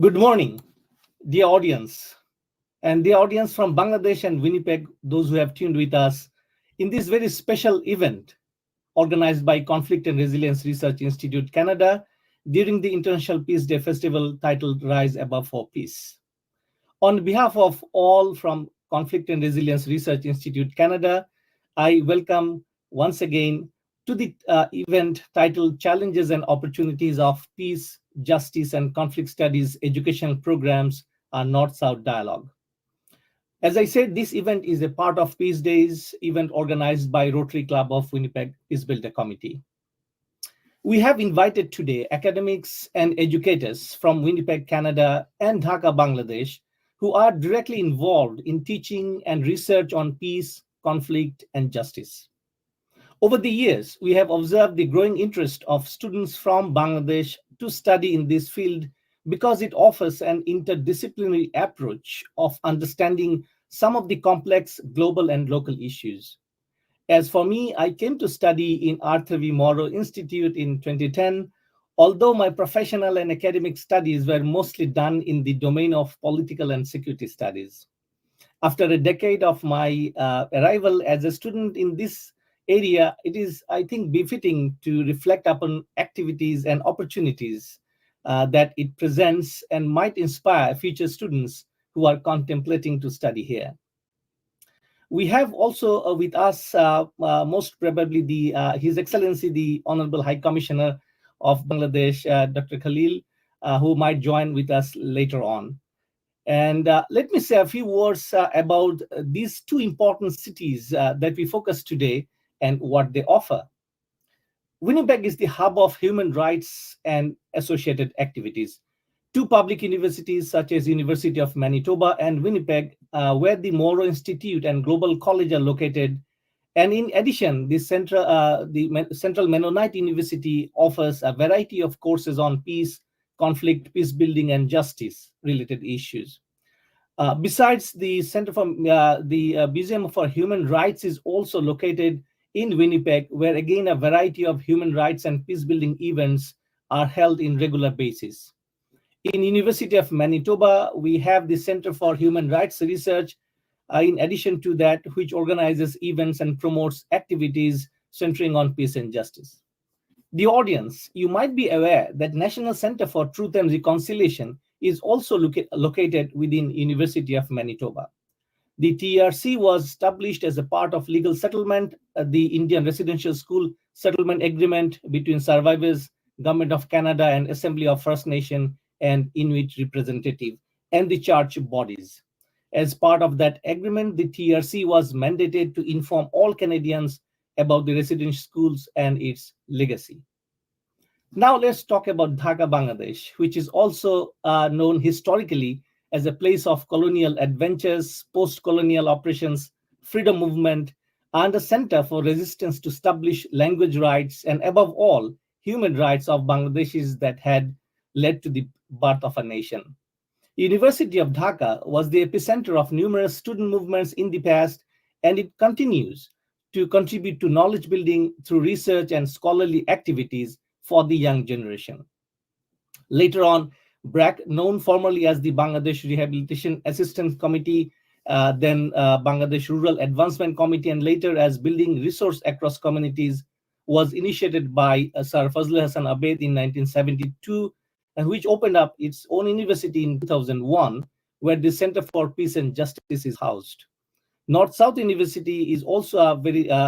Good morning, dear audience, and the audience from Bangladesh and Winnipeg, those who have tuned with us in this very special event organized by Conflict and Resilience Research Institute Canada during the International Peace Day Festival titled Rise Above for Peace. On behalf of all from Conflict and Resilience Research Institute Canada, I welcome once again to the event titled Challenges and Opportunities of Peace, Justice and Conflict Studies Educational Programs, a North-South Dialogue. As I said, this event is a part of Peace Days event organized by Rotary Club of Winnipeg Peace Builder Committee. We have invited today academics and educators from Winnipeg, Canada and Dhaka, Bangladesh, who are directly involved in teaching and research on peace, conflict, and justice. Over the years, we have observed the growing interest of students from Bangladesh to study in this field because it offers an interdisciplinary approach of understanding some of the complex global and local issues. As for me, I came to study in Arthur V. Morrow Institute in 2010, although my professional and academic studies were mostly done in the domain of political and security studies. After a decade of my arrival as a student in this area, it is, I think, befitting to reflect upon activities and opportunities that it presents and might inspire future students who are contemplating to study here. We have also with us most probably His Excellency, the Honourable High Commissioner of Bangladesh, Dr. Khalilur, who might join with us later on. And let me say a few words about these two important cities that we focus today and what they offer. Winnipeg is the hub of human rights and associated activities. Two public universities such as University of Manitoba and Winnipeg, where the Morrow Institute and Global College are located. And in addition, the Central Mennonite University offers a variety of courses on peace, conflict, peace building, and justice related issues. Besides, the Center for the Museum for Human Rights is also located in Winnipeg, where again a variety of human rights and peace building events are held in regular basis. In University of Manitoba, we have the Center for Human Rights Research, in addition to that, which organizes events and promotes activities centering on peace and justice. The audience, you might be aware that National Center for Truth and Reconciliation is also located within University of Manitoba. The TRC was established as a part of legal settlement, the Indian Residential School Settlement Agreement between survivors, Government of Canada and Assembly of First Nation and Inuit representative and the church bodies. As part of that agreement, the TRC was mandated to inform all Canadians about the residential schools and its legacy. Now let's talk about Dhaka, Bangladesh, which is also known historically as a place of colonial adventures, post-colonial operations, freedom movement, and a center for resistance to establish language rights and above all, human rights of Bangladeshis that had led to the birth of a nation. University of Dhaka was the epicenter of numerous student movements in the past, and it continues to contribute to knowledge building through research and scholarly activities for the young generation. Later on, BRAC, known formerly as the Bangladesh Rehabilitation Assistance Committee, then Bangladesh Rural Advancement Committee, and later as Building Resource Across Communities, was initiated by Sir Fazl Hassan Abed in 1972, and which opened up its own university in 2001, where the Center for Peace and Justice is housed. North-South University is also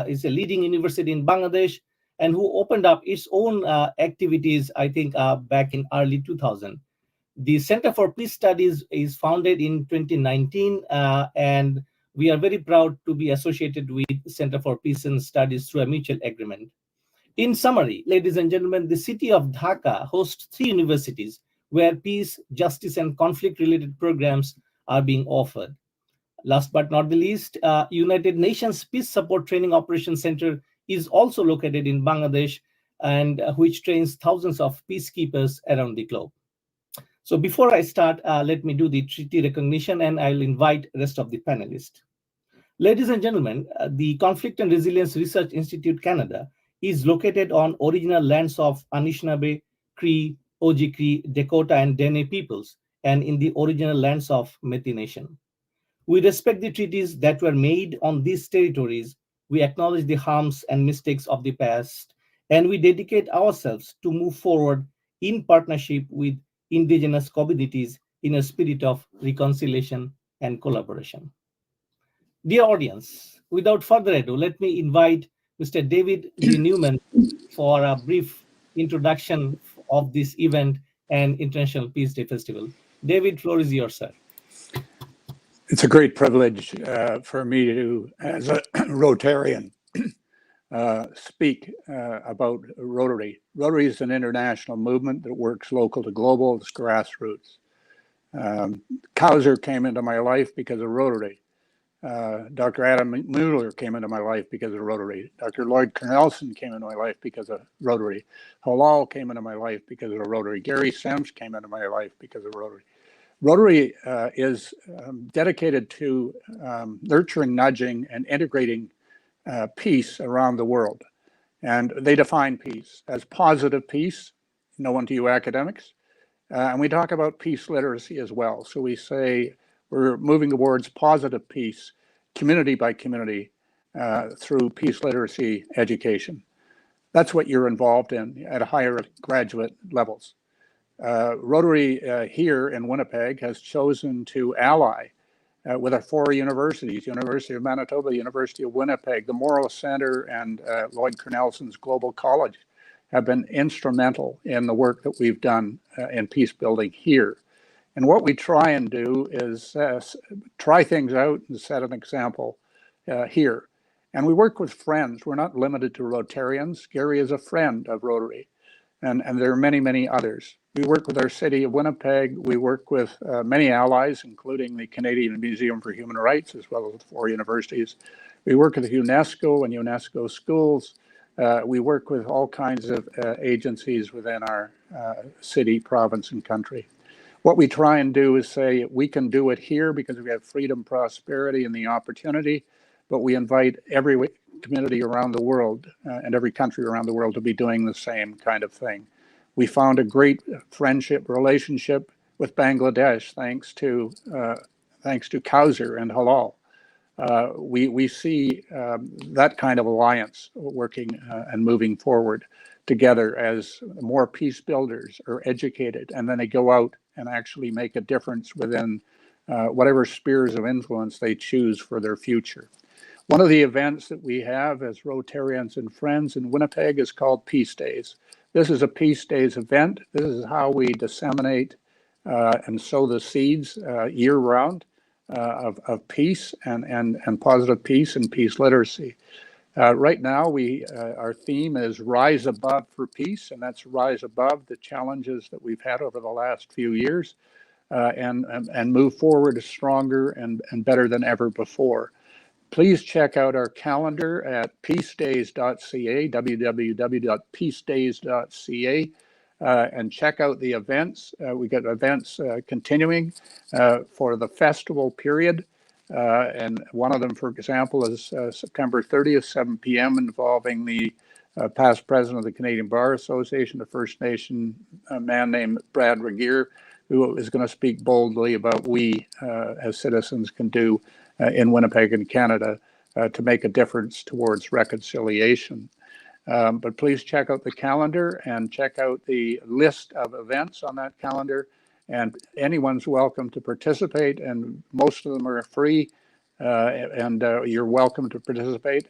is a leading university in Bangladesh, and who opened up its own activities, I think, back in early 2000. The Center for Peace Studies is founded in 2019, and we are very proud to be associated with Center for Peace and Studies through a mutual agreement. In summary, ladies and gentlemen, the city of Dhaka hosts 3 universities where peace, justice, and conflict-related programs are being offered. Last but not the least, United Nations Peace Support Training Operations Center is also located in Bangladesh, and which trains thousands of peacekeepers around the globe. So before I start, let me do the treaty recognition, and I'll invite the rest of the panelists. Ladies and gentlemen, the Conflict and Resilience Research Institute Canada is located on original lands of Anishinaabe, Cree, Oji-Cree, Dakota, and Dene peoples and in the original lands of Métis Nation. We respect the treaties that were made on these territories. We acknowledge the harms and mistakes of the past, and we dedicate ourselves to move forward in partnership with indigenous communities in a spirit of reconciliation and collaboration. Dear audience, without further ado, let me invite Mr. David G. Newman for a brief introduction of this event and International Peace Day Festival. David, floor is yours, sir. It's a great privilege for me to, as a Rotarian, speak about Rotary. Rotary is an international movement that works local to global. It's grassroots. Khalilur came into my life because of Rotary. Dr. Adam Muller came into my life because of Rotary. Dr. Lloyd Cornelison came into my life because of Rotary. Halal came into my life because of Rotary. Gary Semch came into my life because of Rotary. Rotary is dedicated to nurturing, nudging, and integrating peace around the world. And they define peace as positive peace, known to you academics. And we talk about peace literacy as well. So we say we're moving towards positive peace, community by community, through peace literacy education. That's what you're involved in at higher graduate levels. Rotary here in Winnipeg has chosen to ally with our 4 universities, University of Manitoba, University of Winnipeg, the Morrow Center, and Lloyd Cornelison's Global College have been instrumental in the work that we've done in peace building here. And what we try and do is try things out and set an example here. And we work with friends. We're not limited to Rotarians. Gary is a friend of Rotary. And there are many, many others. We work with our city of Winnipeg. We work with many allies, including the Canadian Museum for Human Rights, as well as 4 universities. We work with UNESCO and UNESCO schools. We work with all kinds of agencies within our city, province, and country. What we try and do is say we can do it here because we have freedom, prosperity, and the opportunity, but we invite every community around the world and every country around the world to be doing the same kind of thing. We found a great friendship relationship with Bangladesh thanks to Khalilur and Halal. We see that kind of alliance working and moving forward together as more peace builders are educated, and then they go out and actually make a difference within whatever spheres of influence they choose for their future. One of the events that we have as Rotarians and Friends in Winnipeg is called Peace Days. This is a Peace Days event. This is how we disseminate and sow the seeds year-round of peace and positive peace and peace literacy. Right now, our theme is Rise Above for Peace, and that's rise above the challenges that we've had over the last few years and move forward stronger and better than ever before. Please check out our calendar at peacedays.ca, www.peacedays.ca, and check out the events. We got events continuing for the festival period. And one of them, for example, is September 30th, 7 p.m., involving the past president of the Canadian Bar Association, a First Nation man named Brad Regier, who is going to speak boldly about we as citizens can do in Winnipeg and Canada to make a difference towards reconciliation. But please check out the calendar and check out the list of events on that calendar. And anyone's welcome to participate, and most of them are free, and you're welcome to participate.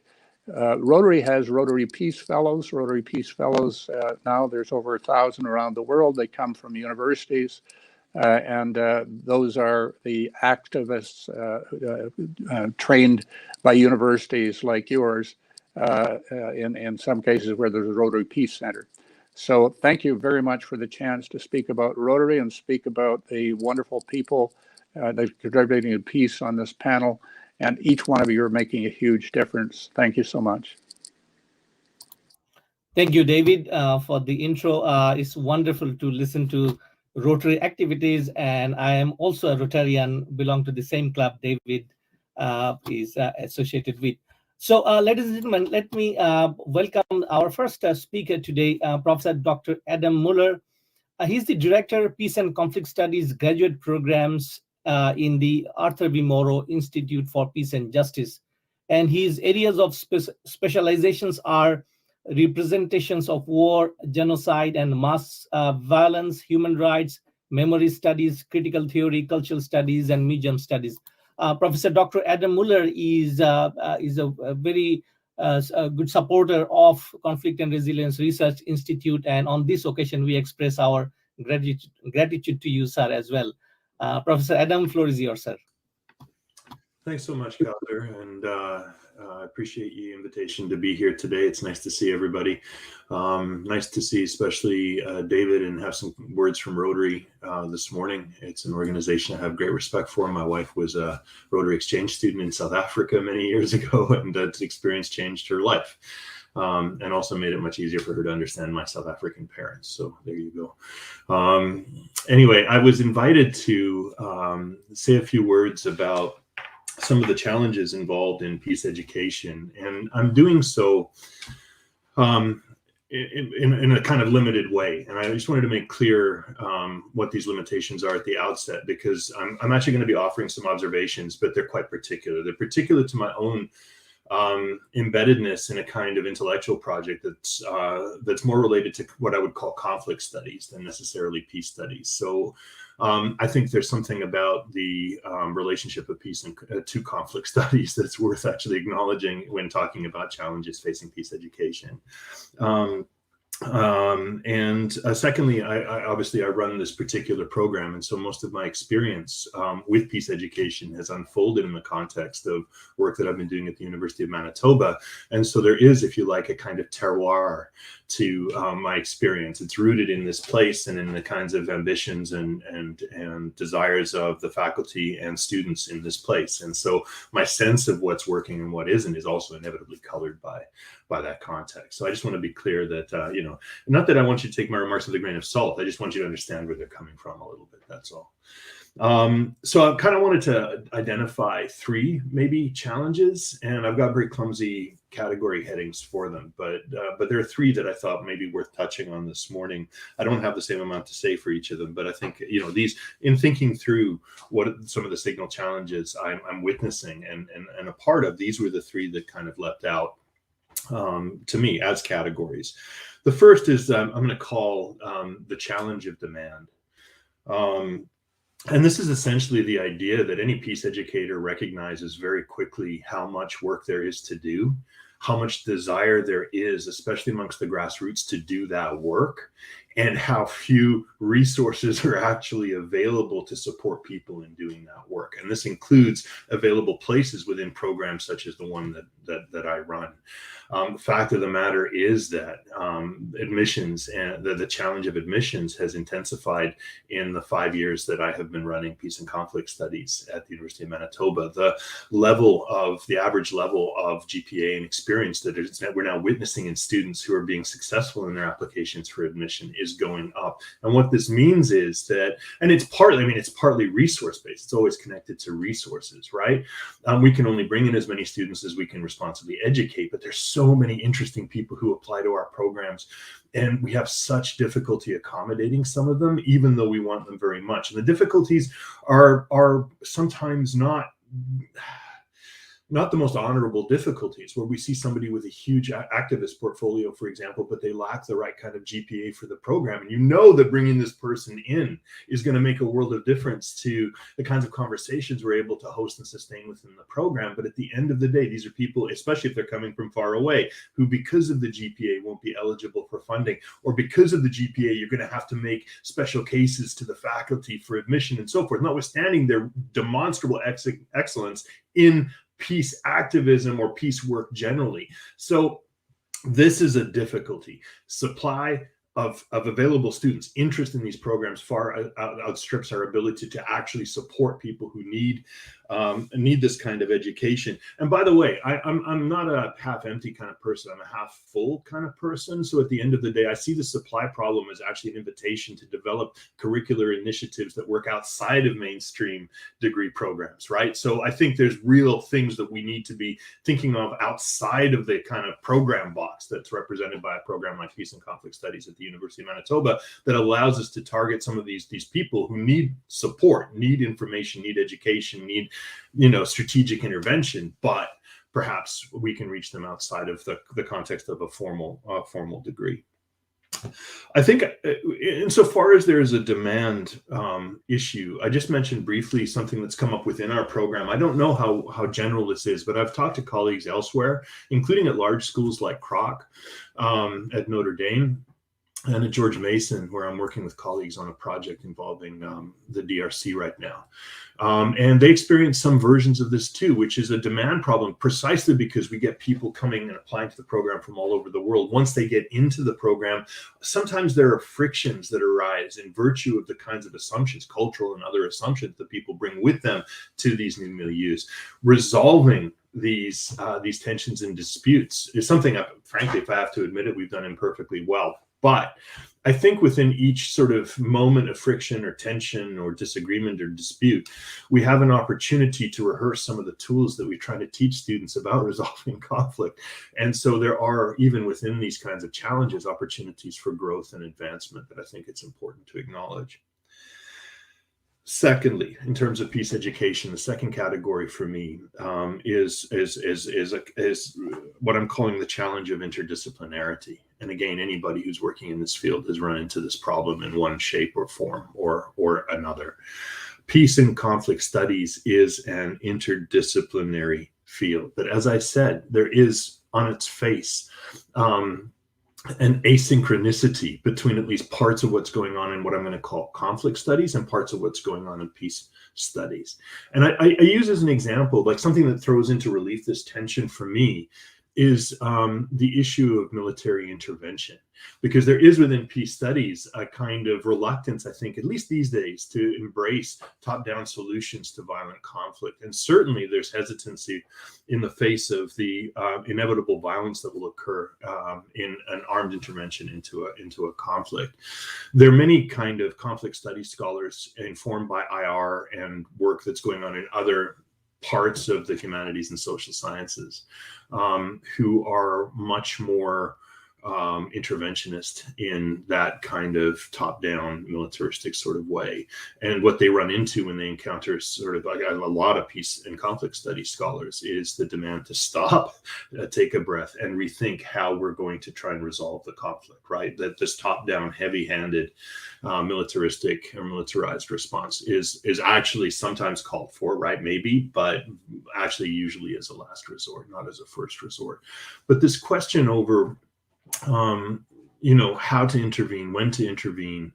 Rotary has Rotary Peace Fellows. Rotary Peace Fellows, now there's over 1,000 around the world. They come from universities. And those are the activists trained by universities like yours, in some cases where there's a Rotary Peace Center. So thank you very much for the chance to speak about Rotary and speak about the wonderful people that are contributing to peace on this panel. And each one of you are making a huge difference. Thank you so much. Thank you, David, for the intro. It's wonderful to listen to Rotary activities, and I am also a Rotarian, belong to the same club David is associated with. So, ladies and gentlemen, let me welcome our first speaker today, Professor Dr. Adam Muller. He's the Director of Peace and Conflict Studies graduate programs in the Arthur V. Morrow Institute for Peace and Justice. And his areas of specializations are representations of war, genocide, and mass violence, human rights, memory studies, critical theory, cultural studies, and museum studies. Professor Dr. Adam Muller is a very a good supporter of Conflict and Resilience Research Institute, and on this occasion we express our gratitude to you, sir, as well. Professor Adam, floor is yours, sir. Thanks so much, Khalilur, and I appreciate your invitation to be here today. It's nice to see everybody. Nice to see especially David and have some words from Rotary this morning. It's an organization I have great respect for. My wife was a Rotary exchange student in South Africa many years ago, and that experience changed her life. And also made it much easier for her to understand my South African parents. So there you go. Anyway, I was invited to say a few words about some of the challenges involved in peace education, and I'm doing so in a kind of limited way. And I just wanted to make clear what these limitations are at the outset, because I'm actually going to be offering some observations, but they're quite particular. They're particular to my own embeddedness in a kind of intellectual project that's more related to what I would call conflict studies than necessarily peace studies. So I think there's something about the relationship of peace and to conflict studies that's worth actually acknowledging when talking about challenges facing peace education. Secondly, I obviously run this particular program, and so most of my experience with peace education has unfolded in the context of work that I've been doing at the University of Manitoba. And so there is, if you like, a kind of terroir to my experience. It's rooted in this place and in the kinds of ambitions and desires of the faculty and students in this place. And so my sense of what's working and what isn't is also inevitably colored by that context. So I just want to be clear that, not that I want you to take my remarks with a grain of salt. I just want you to understand where they're coming from a little bit. That's all. So I kind of wanted to identify three maybe challenges, and I've got very clumsy category headings for them, but there are three that I thought maybe worth touching on this morning. I don't have the same amount to say for each of them, but I think, these, in thinking through what some of the signal challenges I'm witnessing and a part of, these were the three that kind of leapt out to me as categories. The first is I'm going to call the challenge of demand. And this is essentially the idea that any peace educator recognizes very quickly how much work there is to do, how much desire there is, especially amongst the grassroots, to do that work, and how few resources are actually available to support people in doing that work. And this includes available places within programs such as the one that I run. The fact of the matter is that admissions and the challenge of admissions has intensified in the 5 years that I have been running peace and conflict studies at the University of Manitoba. The average level of GPA and experience that we're now witnessing in students who are being successful in their applications for admission is going up. And what this means is that, and it's partly resource-based. It's always connected to resources, right? We can only bring in as many students as we can responsibly educate, but there's so many interesting people who apply to our programs, and we have such difficulty accommodating some of them, even though we want them very much. And the difficulties are sometimes not the most honorable difficulties, where we see somebody with a huge activist portfolio, for example, but they lack the right kind of GPA for the program. And you know that bringing this person in is going to make a world of difference to the kinds of conversations we're able to host and sustain within the program. But at the end of the day, these are people, especially if they're coming from far away, who because of the GPA won't be eligible for funding, or because of the GPA, you're going to have to make special cases to the faculty for admission and so forth, notwithstanding their demonstrable excellence in peace activism or peace work generally. So this is a difficulty. Supply of available students, interest in these programs far outstrips our ability to actually support people who need need this kind of education. And by the way, I'm not a half empty kind of person. I'm a half full kind of person. So at the end of the day, I see the supply problem as actually an invitation to develop curricular initiatives that work outside of mainstream degree programs, right? So I think there's real things that we need to be thinking of outside of the kind of program box that's represented by a program like Peace and Conflict Studies at the University of Manitoba that allows us to target some of these people who need support, need information, need education, need, you know, strategic intervention, but perhaps we can reach them outside of the context of a formal degree. I think insofar as there is a demand issue, I just mentioned briefly something that's come up within our program. I don't know how general this is, but I've talked to colleagues elsewhere, including at large schools like CRRIC at Notre Dame, and at George Mason, where I'm working with colleagues on a project involving the DRC right now. And they experience some versions of this too, which is a demand problem, precisely because we get people coming and applying to the program from all over the world. Once they get into the program, sometimes there are frictions that arise in virtue of the kinds of assumptions, cultural and other assumptions that people bring with them to these new milieus. Resolving these tensions and disputes is something, frankly, if I have to admit it, we've done imperfectly well. But I think within each sort of moment of friction or tension or disagreement or dispute, we have an opportunity to rehearse some of the tools that we try to teach students about resolving conflict. And so there are, even within these kinds of challenges, opportunities for growth and advancement that I think it's important to acknowledge. Secondly, in terms of peace education, the second category for me is what I'm calling the challenge of interdisciplinarity. And again, anybody who's working in this field has run into this problem in one shape or form or another. Peace and conflict studies is an interdisciplinary field. But as I said, there is on its face an asynchronicity between at least parts of what's going on in what I'm going to call conflict studies and parts of what's going on in peace studies. And I use as an example, like something that throws into relief this tension for me is the issue of military intervention, because there is within peace studies a kind of reluctance, I think, at least these days, to embrace top-down solutions to violent conflict. And certainly there's hesitancy in the face of the inevitable violence that will occur in an armed intervention into a conflict. There are many kind of conflict studies scholars informed by IR and work that's going on in other parts of the humanities and social sciences who are much more interventionist in that kind of top-down militaristic sort of way. And what they run into when they encounter sort of like a lot of peace and conflict study scholars is the demand to stop, take a breath, and rethink how we're going to try and resolve the conflict, right? That this top-down, heavy-handed, militaristic or militarized response is actually sometimes called for, right? Maybe, but actually usually as a last resort, not as a first resort. But this question over how to intervene, when to intervene,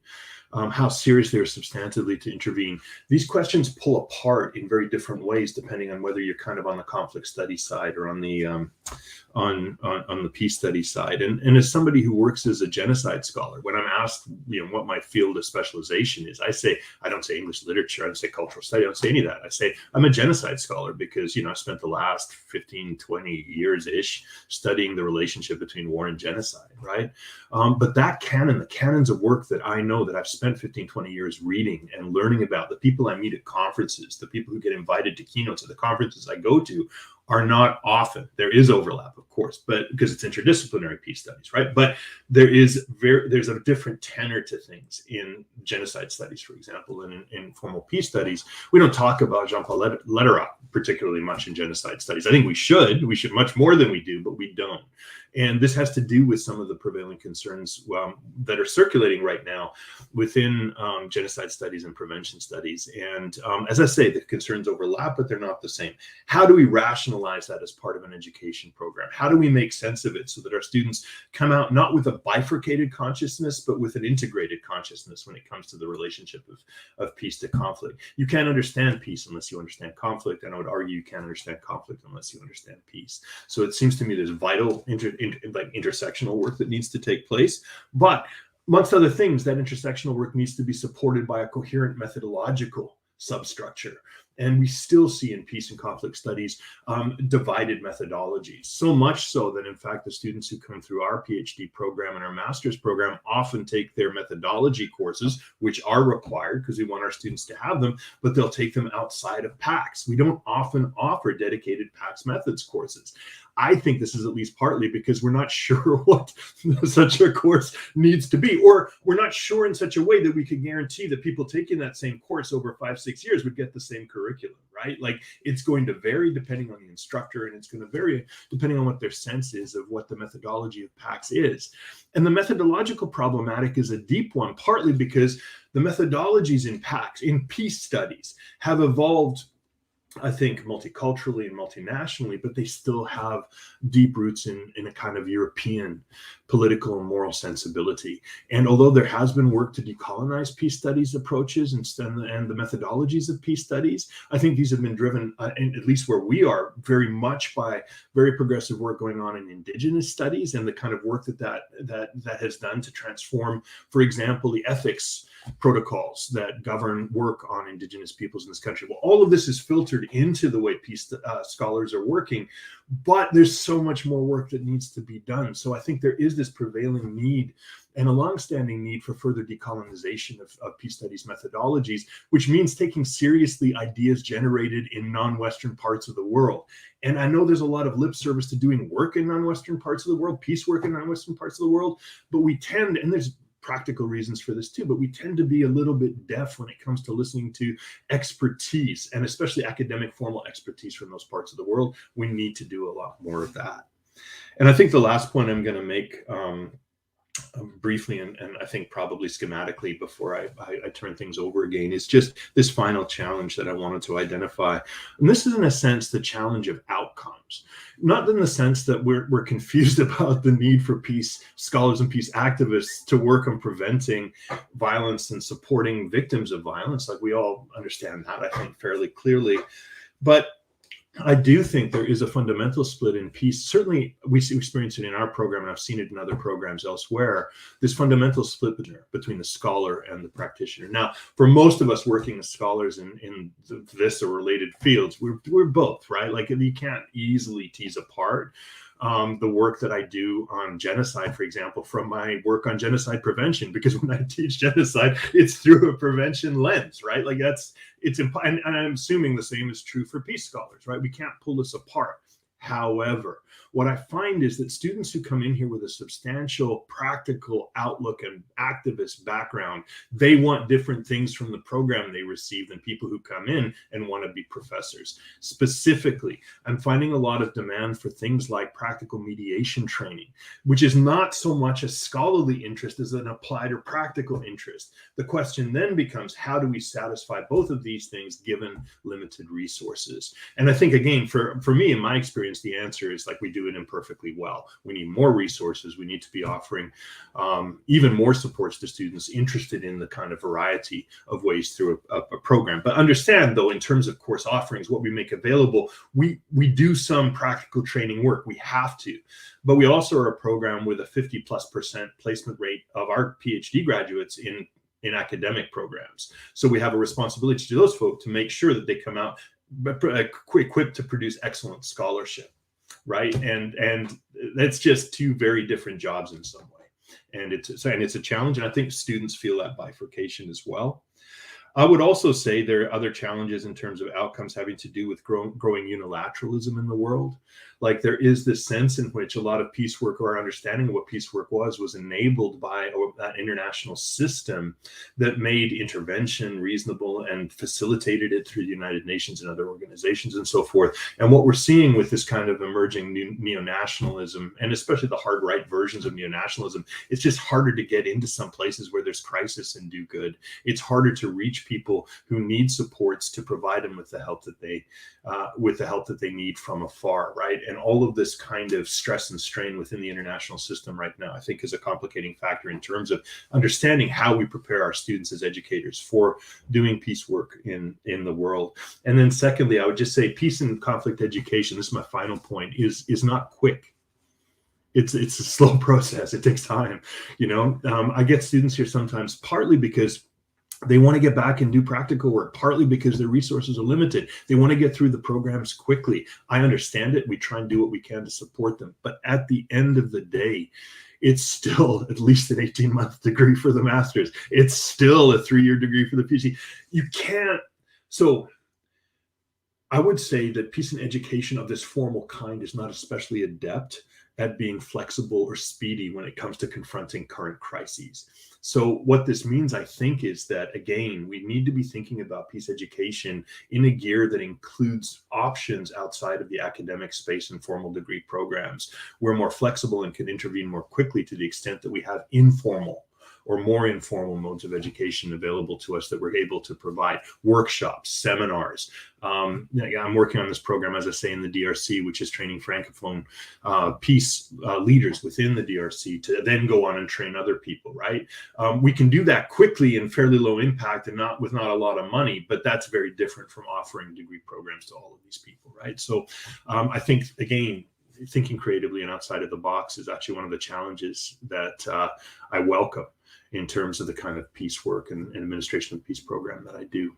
how serious they are substantively to intervene. These questions pull apart in very different ways depending on whether you're kind of on the conflict study side or on the on the peace study side. And as somebody who works as a genocide scholar, when I'm asked, what my field of specialization is, I don't say English literature, I don't say cultural study, I don't say any of that. I say I'm a genocide scholar because, I spent the last 15, 20 years-ish studying the relationship between war and genocide, right? But that canon, the canons of work that I know that I've spent 15, 20 years reading and learning about, the people I meet at conferences, the people who get invited to keynotes at the conferences I go to, are not often. There is overlap, of course, but because it's interdisciplinary peace studies, right? But there's a different tenor to things in genocide studies, for example, and in formal peace studies. We don't talk about Jean-Paul Lederach particularly much in genocide studies. I think we should much more than we do, but we don't. And this has to do with some of the prevailing concerns that are circulating right now within genocide studies and prevention studies. And as I say, the concerns overlap, but they're not the same. How do we rationalize that as part of an education program? How do we make sense of it so that our students come out not with a bifurcated consciousness, but with an integrated consciousness when it comes to the relationship of peace to conflict? You can't understand peace unless you understand conflict, and I would argue you can't understand conflict unless you understand peace. So it seems to me there's vital intersectional work that needs to take place, but amongst other things, that intersectional work needs to be supported by a coherent methodological substructure. And we still see in peace and conflict studies divided methodologies, so much so that in fact the students who come through our PhD program and our master's program often take their methodology courses, which are required because we want our students to have them, but they'll take them outside of PACS. We don't often offer dedicated PACS methods courses. I think this is at least partly because we're not sure what such a course needs to be, or we're not sure in such a way that we could guarantee that people taking that same course over 5-6 years would get the same curriculum, right? Like, it's going to vary depending on the instructor, and it's going to vary depending on what their sense is of what the methodology of PACS is. And the methodological problematic is a deep one, partly because the methodologies in PACS, in peace studies, have evolved, I think, multiculturally and multinationally, but they still have deep roots in a kind of European political and moral sensibility. And although there has been work to decolonize peace studies approaches and the methodologies of peace studies, I think these have been driven, at least where we are, very much by very progressive work going on in Indigenous studies and the kind of work that has done to transform, for example, the ethics protocols that govern work on Indigenous peoples in this country. Well, all of this is filtered into the way peace scholars are working, but there's so much more work that needs to be done. So I think there is this prevailing need and a longstanding need for further decolonization of peace studies methodologies, which means taking seriously ideas generated in non-Western parts of the world. And I know there's a lot of lip service to doing work in non-Western parts of the world, peace work in non-Western parts of the world, but we tend, and there's practical reasons for this too, but we tend to be a little bit deaf when it comes to listening to expertise, and especially academic formal expertise from those parts of the world. We need to do a lot more of that. And I think the last point I'm going to make briefly, and I think probably schematically before I turn things over again, is just this final challenge that I wanted to identify. And this is, in a sense, the challenge of outcomes. Not in the sense that we're confused about the need for peace scholars and peace activists to work on preventing violence and supporting victims of violence. Like, we all understand that, I think, fairly clearly. But I do think there is a fundamental split in peace. Certainly, we experience it in our program, and I've seen it in other programs elsewhere, this fundamental split between the scholar and the practitioner. Now, for most of us working as scholars in this or related fields, we're both, right? Like, you can't easily tease apart the work that I do on genocide, for example, from my work on genocide prevention, because when I teach genocide, it's through a prevention lens, right? Like, and I'm assuming the same is true for peace scholars, right? We can't pull this apart. However, what I find is that students who come in here with a substantial practical outlook and activist background, they want different things from the program they receive than people who come in and want to be professors. Specifically, I'm finding a lot of demand for things like practical mediation training, which is not so much a scholarly interest as an applied or practical interest. The question then becomes, how do we satisfy both of these things given limited resources? And I think, again, for me, in my experience, the answer is, like, we do it imperfectly well. We need more resources. We need to be offering even more supports to students interested in the kind of variety of ways through a program. But understand, though, in terms of course offerings, what we make available, we do some practical training work. We have to. But we also are a program with a 50+% placement rate of our PhD graduates in academic programs. So we have a responsibility to those folks to make sure that they come out equipped to produce excellent scholarship, right? And that's just two very different jobs in some way. And it's a challenge. And I think students feel that bifurcation as well. I would also say there are other challenges in terms of outcomes having to do with growing unilateralism in the world. Like, there is this sense in which a lot of peace work, or our understanding of what peace work was enabled by that international system that made intervention reasonable and facilitated it through the United Nations and other organizations and so forth. And what we're seeing with this kind of emerging neo-nationalism, and especially the hard right versions of neo-nationalism, it's just harder to get into some places where there's crisis and do good. It's harder to reach people who need supports to provide them with the help that they need from afar, right? And all of this kind of stress and strain within the international system right now, I think, is a complicating factor in terms of understanding how we prepare our students as educators for doing peace work in the world. And then secondly, I would just say peace and conflict education, this is my final point, is not quick. It's a slow process. It takes time. I get students here sometimes partly because They want to get back and do practical work, partly because their resources are limited. They want to get through the programs quickly. I understand it. We try and do what we can to support them. But at the end of the day, it's still at least an 18-month degree for the master's. It's still a 3-year degree for the PhD. You can't. So I would say that peace and education of this formal kind is not especially adept at being flexible or speedy when it comes to confronting current crises. So what this means, I think, is that, again, we need to be thinking about peace education in a gear that includes options outside of the academic space and formal degree programs. We're more flexible and can intervene more quickly to the extent that we have informal or more informal modes of education available to us that we're able to provide workshops, seminars. I'm working on this program, as I say, in the DRC, which is training Francophone peace leaders within the DRC to then go on and train other people, right? We can do that quickly and fairly low impact and not a lot of money, but that's very different from offering degree programs to all of these people, right? So I think, again, thinking creatively and outside of the box is actually one of the challenges that I welcome in terms of the kind of peace work and administration of peace program that I do.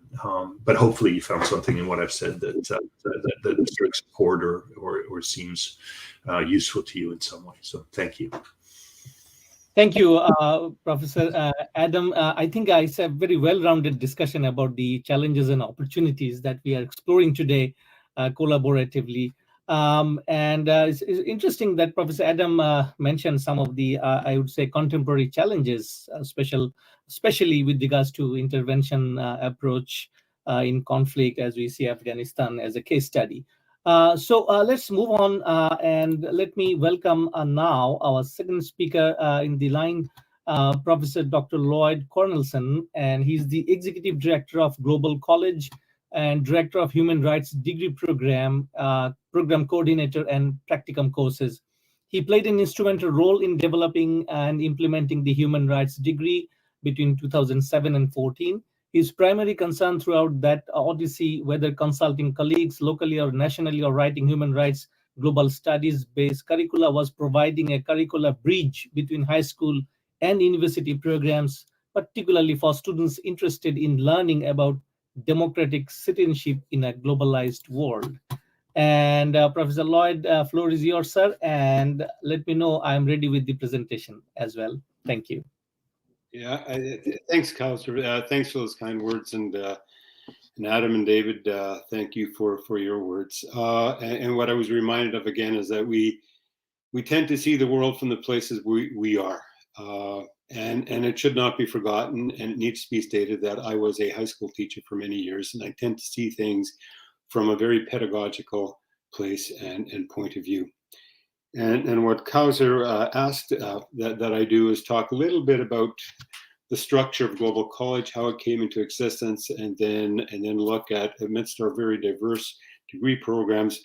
But hopefully you found something in what I've said that strikes a chord or seems useful to you in some way. So thank you. Thank you, Professor Adam. I think it's a very well-rounded discussion about the challenges and opportunities that we are exploring today collaboratively. It's interesting that Professor Adam mentioned some of the, I would say, contemporary challenges, especially with regards to intervention approach in conflict, as we see Afghanistan as a case study. So let's move on and let me welcome now our second speaker in the line, Professor Dr. Lloyd Cornelson, and he's the Executive Director of Global College and Director of Human Rights Degree Program, Program Coordinator and Practicum courses. He played an instrumental role in developing and implementing the human rights degree between 2007 and 14. His primary concern throughout that odyssey, whether consulting colleagues locally or nationally or writing human rights global studies-based curricula, was providing a curricular bridge between high school and university programs, particularly for students interested in learning about democratic citizenship in a globalized world. And Professor Lloyd, floor is yours, sir. And let me know I'm ready with the presentation as well. Thank you. Yeah, thanks, Khalilur. Thanks for those kind words, and Adam and David, thank you for your words. And what I was reminded of again is that we tend to see the world from the places we are, and it should not be forgotten. And it needs to be stated that I was a high school teacher for many years, and I tend to see things from a very pedagogical place and point of view. And what Khalilur asked that I do is talk a little bit about the structure of Global College, how it came into existence, and then look at, amidst our very diverse degree programs,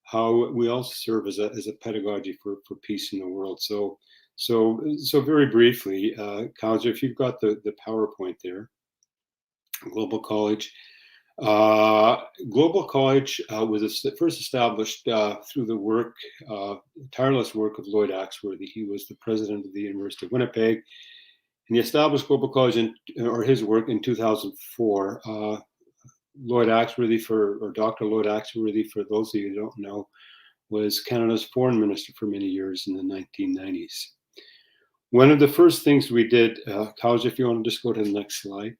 how we also serve as a pedagogy for peace in the world. So very briefly, Khalilur, if you've got the PowerPoint there, Global College. Global College was first established through the tireless work of Lloyd Axworthy. He was the president of the University of Winnipeg, and he established Global College his work in 2004. Lloyd Axworthy, or Dr. Lloyd Axworthy, for those of you who don't know, was Canada's foreign minister for many years in the 1990s. One of the first things we did, Khalilur, if you want to just go to the next slide.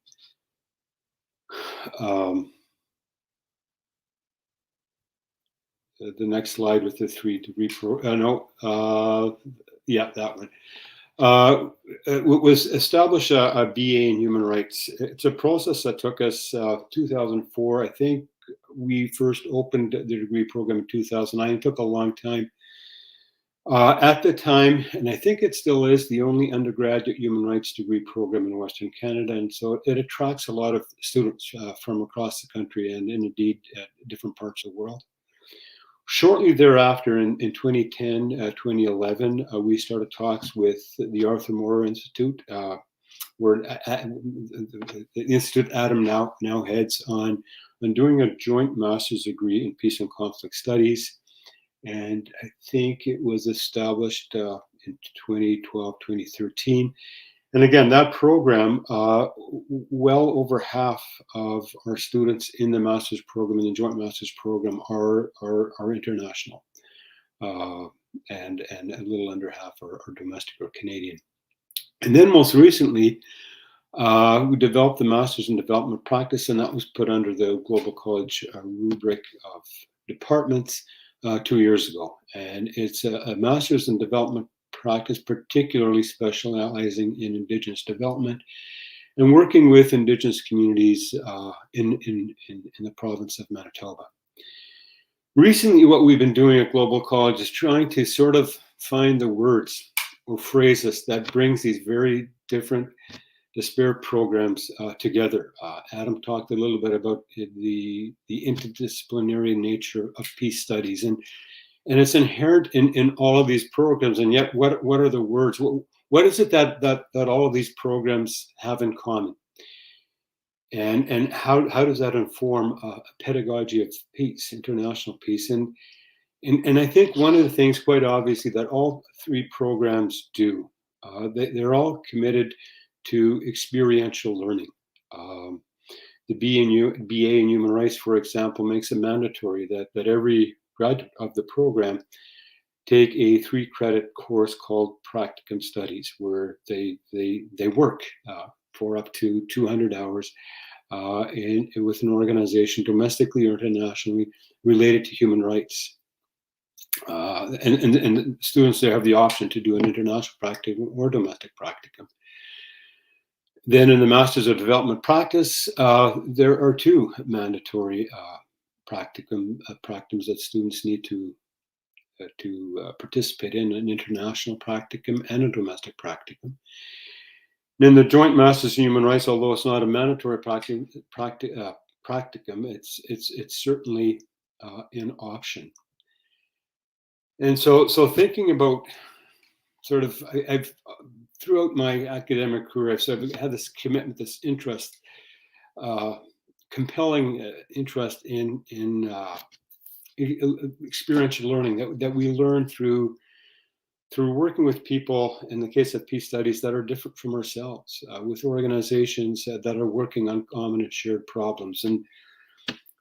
The next slide with the 3-degree yeah, that one. It was establish a BA in human rights. It's a process that took us 2004. I think we first opened the degree program in 2009. It took a long time. At the time, and I think it still is, the only undergraduate human rights degree program in Western Canada. And so it attracts a lot of students from across the country and indeed different parts of the world. Shortly thereafter, in 2010, 2011, we started talks with the Arthur Moore Institute, where the Institute Adam now heads on doing a joint master's degree in peace and conflict studies. And I think it was established in 2012, 2013. And again, that program, well over half of our students in the master's program, in the joint master's program, are international, and a little under half are domestic or Canadian. And then most recently, we developed the Masters in Development Practice, and that was put under the Global College rubric of departments 2 years ago. And it's a Masters in Development Practice, particularly specializing in Indigenous development and working with Indigenous communities in the province of Manitoba. Recently, what we've been doing at Global College is trying to sort of find the words or phrases that brings these very different disparate programs together. Adam talked a little bit about the interdisciplinary nature of peace studies, and it's inherent in all of these programs. And yet, what are the words? What is it that all of these programs have in common? And how does that inform a pedagogy of peace, international peace? And I think one of the things, quite obviously, that all three programs do, they're all committed to experiential learning. The BA in Human Rights, for example, makes it mandatory that every graduate of the program take a 3-credit course called Practicum Studies, where they work for up to 200 hours with an organization, domestically or internationally, related to human rights. And students there have the option to do an international practicum or domestic practicum. Then in the Masters of Development Practice, there are 2 mandatory practicums that students need to participate in, an international practicum and a domestic practicum. In the Joint Masters in Human Rights, although it's not a mandatory practicum, it's certainly an option. And so thinking about sort of, I've throughout my academic career, I've sort of had this commitment, this interest, compelling interest in experiential learning that we learn through working with people, in the case of peace studies, that are different from ourselves, with organizations that are working on common and shared problems. And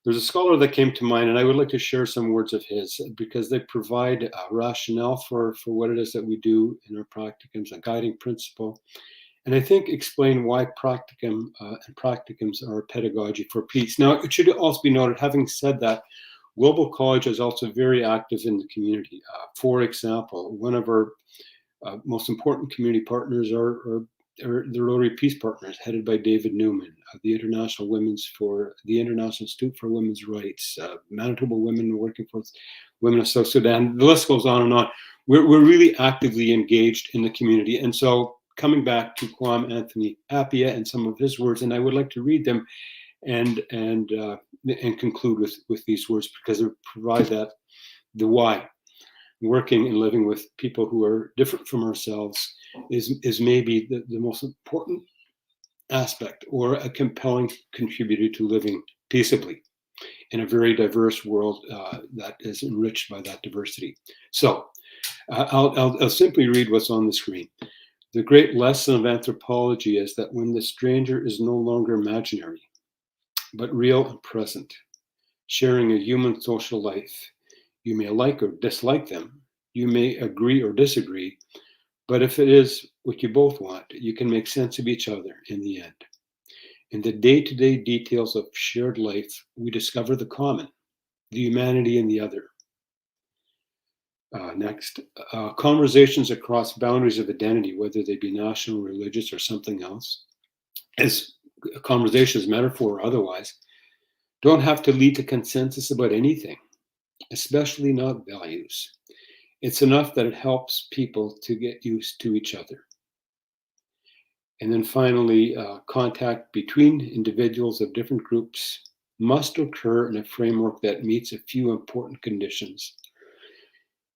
there's a scholar that came to mind, and I would like to share some words of his, because they provide a rationale for what it is that we do in our practicums, a guiding principle, and I think explain why practicum and practicums are a pedagogy for peace. Now, it should also be noted, having said that, Global College is also very active in the community. For example, one of our most important community partners are the Rotary Peace Partners, headed by David Newman, the International Institute for Women's Rights, Manitoba Women working for Women of South Sudan. The list goes on and on. We're really actively engaged in the community. And so coming back to Kwame Anthony Appiah and some of his words, and I would like to read them and conclude with these words, because they provide the why. Working and living with people who are different from ourselves is maybe the most important aspect, or a compelling contributor to living peaceably in a very diverse world that is enriched by that diversity. So I'll simply read what's on the screen. The great lesson of anthropology is that when the stranger is no longer imaginary, but real and present, sharing a human social life, you may like or dislike them, you may agree or disagree, but if it is what you both want, you can make sense of each other in the end. In the day-to-day details of shared life, we discover the common, the humanity in the other. Next, conversations across boundaries of identity, whether they be national, religious, or something else, as conversations, metaphor or otherwise, don't have to lead to consensus about anything, especially not values. It's enough that it helps people to get used to each other. And then finally, contact between individuals of different groups must occur in a framework that meets a few important conditions.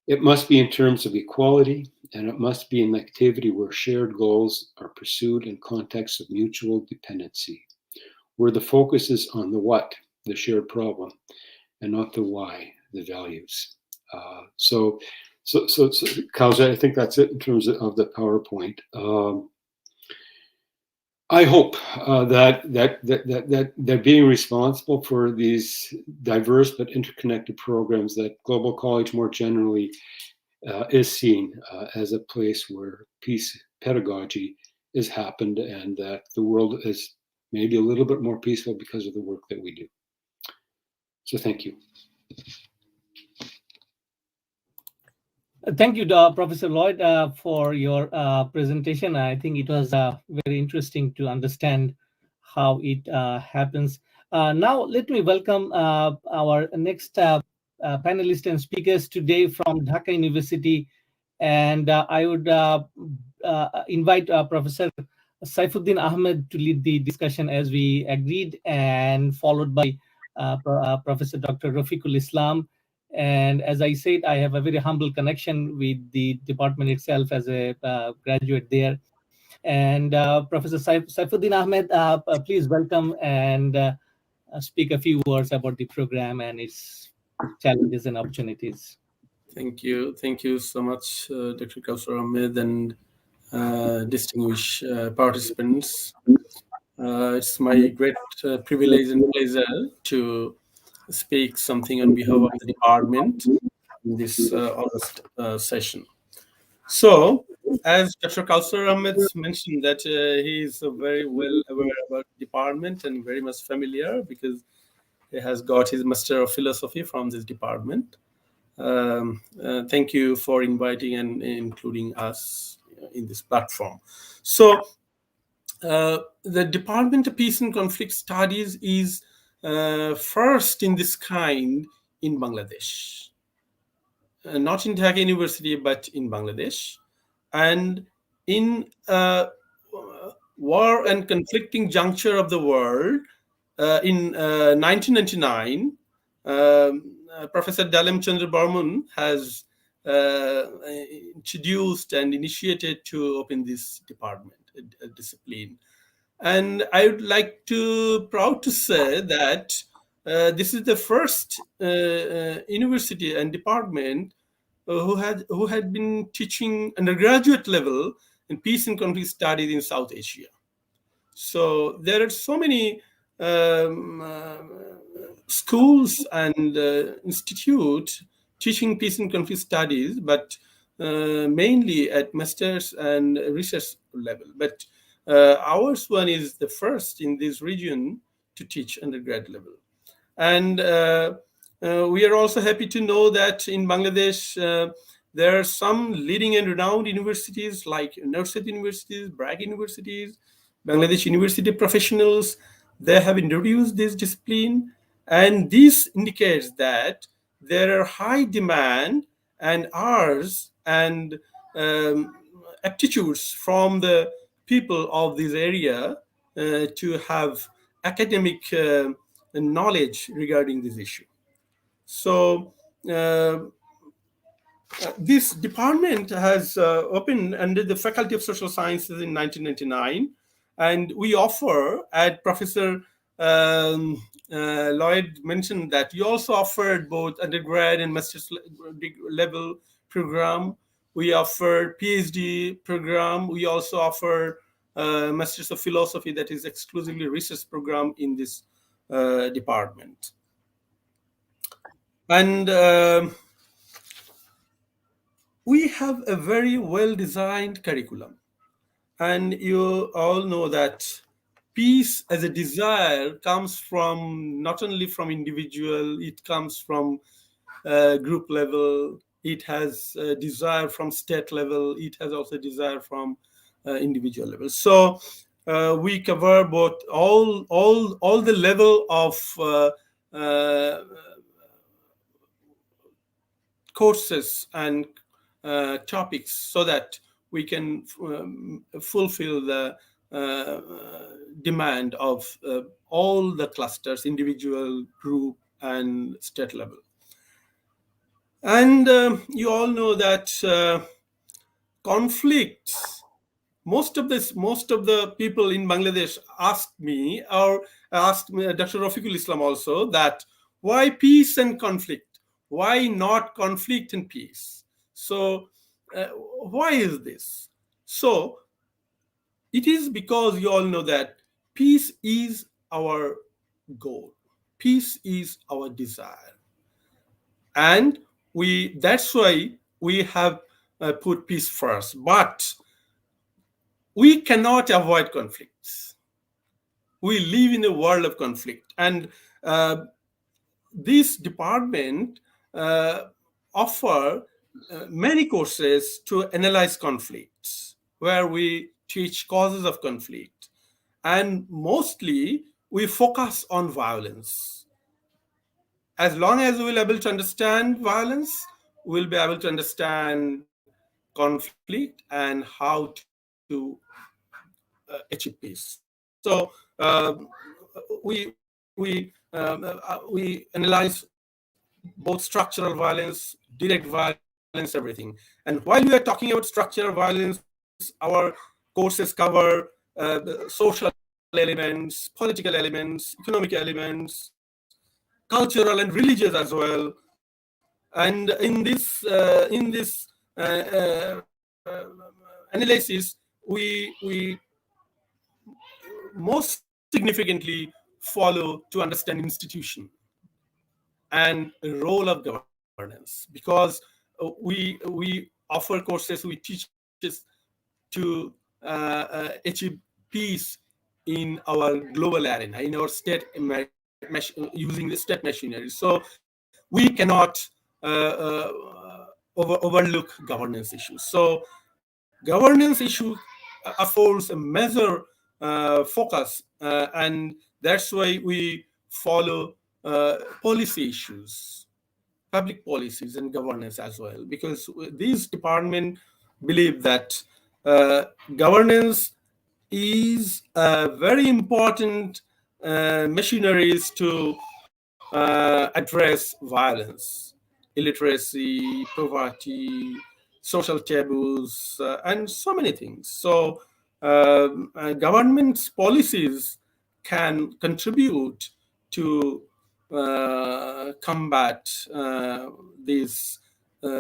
It must be in terms of equality, and it must be an activity where shared goals are pursued in context of mutual dependency, where the focus is on the what, the shared problem, and not the why, the values. So Khalilur, I think that's it in terms of the PowerPoint. I hope that being responsible for these diverse but interconnected programs, that Global College more generally is seen as a place where peace pedagogy has happened, and that the world is maybe a little bit more peaceful because of the work that we do. So thank you. Thank you, Professor Lloyd, for your presentation. I think it was very interesting to understand how it happens. Now, let me welcome our next panelists and speakers today from Dhaka University. And I would invite Professor Saifuddin Ahmed to lead the discussion as we agreed, and followed by Professor Dr. Rafiqul Islam. And as I said, I have a very humble connection with the department itself as a graduate there. And Professor Saifuddin Ahmed, please welcome and speak a few words about the program and its challenges and opportunities. Thank you. Thank you so much, Dr. Khalilur Ahmed and distinguished participants. It's my great privilege and pleasure to speak something on behalf of the department in this August session. So, as Dr. Khalilur Ahmed mentioned, that he is very well aware about the department and very much familiar because he has got his Master of Philosophy from this department. Thank you for inviting and including us in this platform. So, the Department of Peace and Conflict Studies is first in this kind in Bangladesh. Not in Dhaka University, but in Bangladesh. And in war and conflicting juncture of the world, in 1999, Professor Dalem Chandra Burman has introduced and initiated to open this department, a discipline. And I would like to proud to say that this is the first university and department who had been teaching undergraduate level in peace and conflict studies in South Asia. So there are so many schools and institutes teaching peace and conflict studies, but mainly at master's and research level. But ours one is the first in this region to teach undergrad level. And we are also happy to know that in Bangladesh, there are some leading and renowned universities like Nurset universities, Bragg universities, Bangladesh University professionals. They have introduced this discipline, and this indicates that there are high demand and hours and aptitudes from the people of this area to have academic knowledge regarding this issue. So this department has opened under the Faculty of Social Sciences in 1999, and we offer, at Professor Lloyd mentioned that we also offered both undergrad and master's level program. We offer PhD program. We also offer Masters of Philosophy, that is exclusively research program in this department. And we have a very well-designed curriculum. And you all know that peace as a desire comes from not only from individual, it comes from group level, it has a desire from state level, it has also desire from individual level. So we cover both all the level of courses and topics, so that we can fulfill the demand of all the clusters, individual, group, and state level. And you all know that conflicts, most of the people in Bangladesh asked me, or asked me, Dr. Rafiqul Islam also, that why peace and conflict? Why not conflict and peace? So why is this? So It is because you all know that peace is our goal. Peace is our desire. And that's why we have put peace first. But we cannot avoid conflicts. We live in a world of conflict. And this department offer many courses to analyze conflicts, where we teach causes of conflict. And mostly we focus on violence. As long as we'll be able to understand violence, we'll be able to understand conflict and how to achieve peace. So we analyze both structural violence, direct violence, everything. And while we are talking about structural violence, our courses cover social elements, political elements, economic elements, cultural and religious as well. And in this analysis, we most significantly follow to understand institution and role of governance, because we offer courses, we teach to achieve peace in our global arena, in our state, using the state machinery. So we cannot overlook governance issues. So governance issue affords a major focus, and that's why we follow policy issues, public policies and governance as well, because these departments believe that governance is a very important machineries to address violence, illiteracy, poverty, social taboos, and so many things. So government's policies can contribute to combat this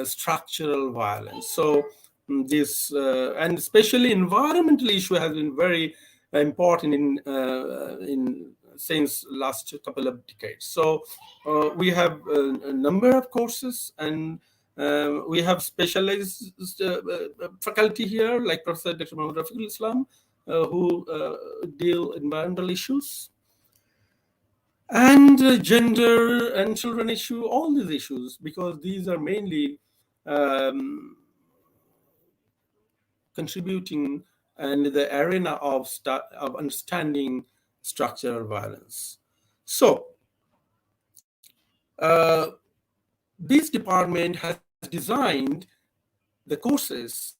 structural violence. So this and especially environmental issue has been very important in since last couple of decades. So we have a number of courses, and we have specialized faculty here, like Professor Dr. Muhammad Rafiqul Islam, who deal environmental issues, and gender and children issue, all these issues, because these are mainly contributing in the arena of understanding structural violence. So this department has designed the courses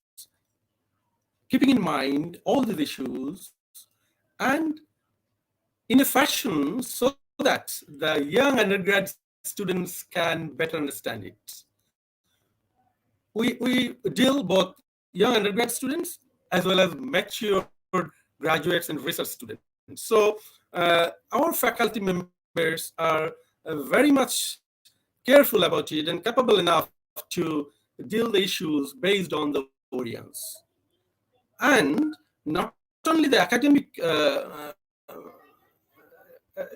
keeping in mind all these issues, and in a fashion so that the young undergrad students can better understand it. We deal both young undergrad students as well as mature graduates and research students. So our faculty members are very much careful about it and capable enough to deal the issues based on the audience. And not only the academic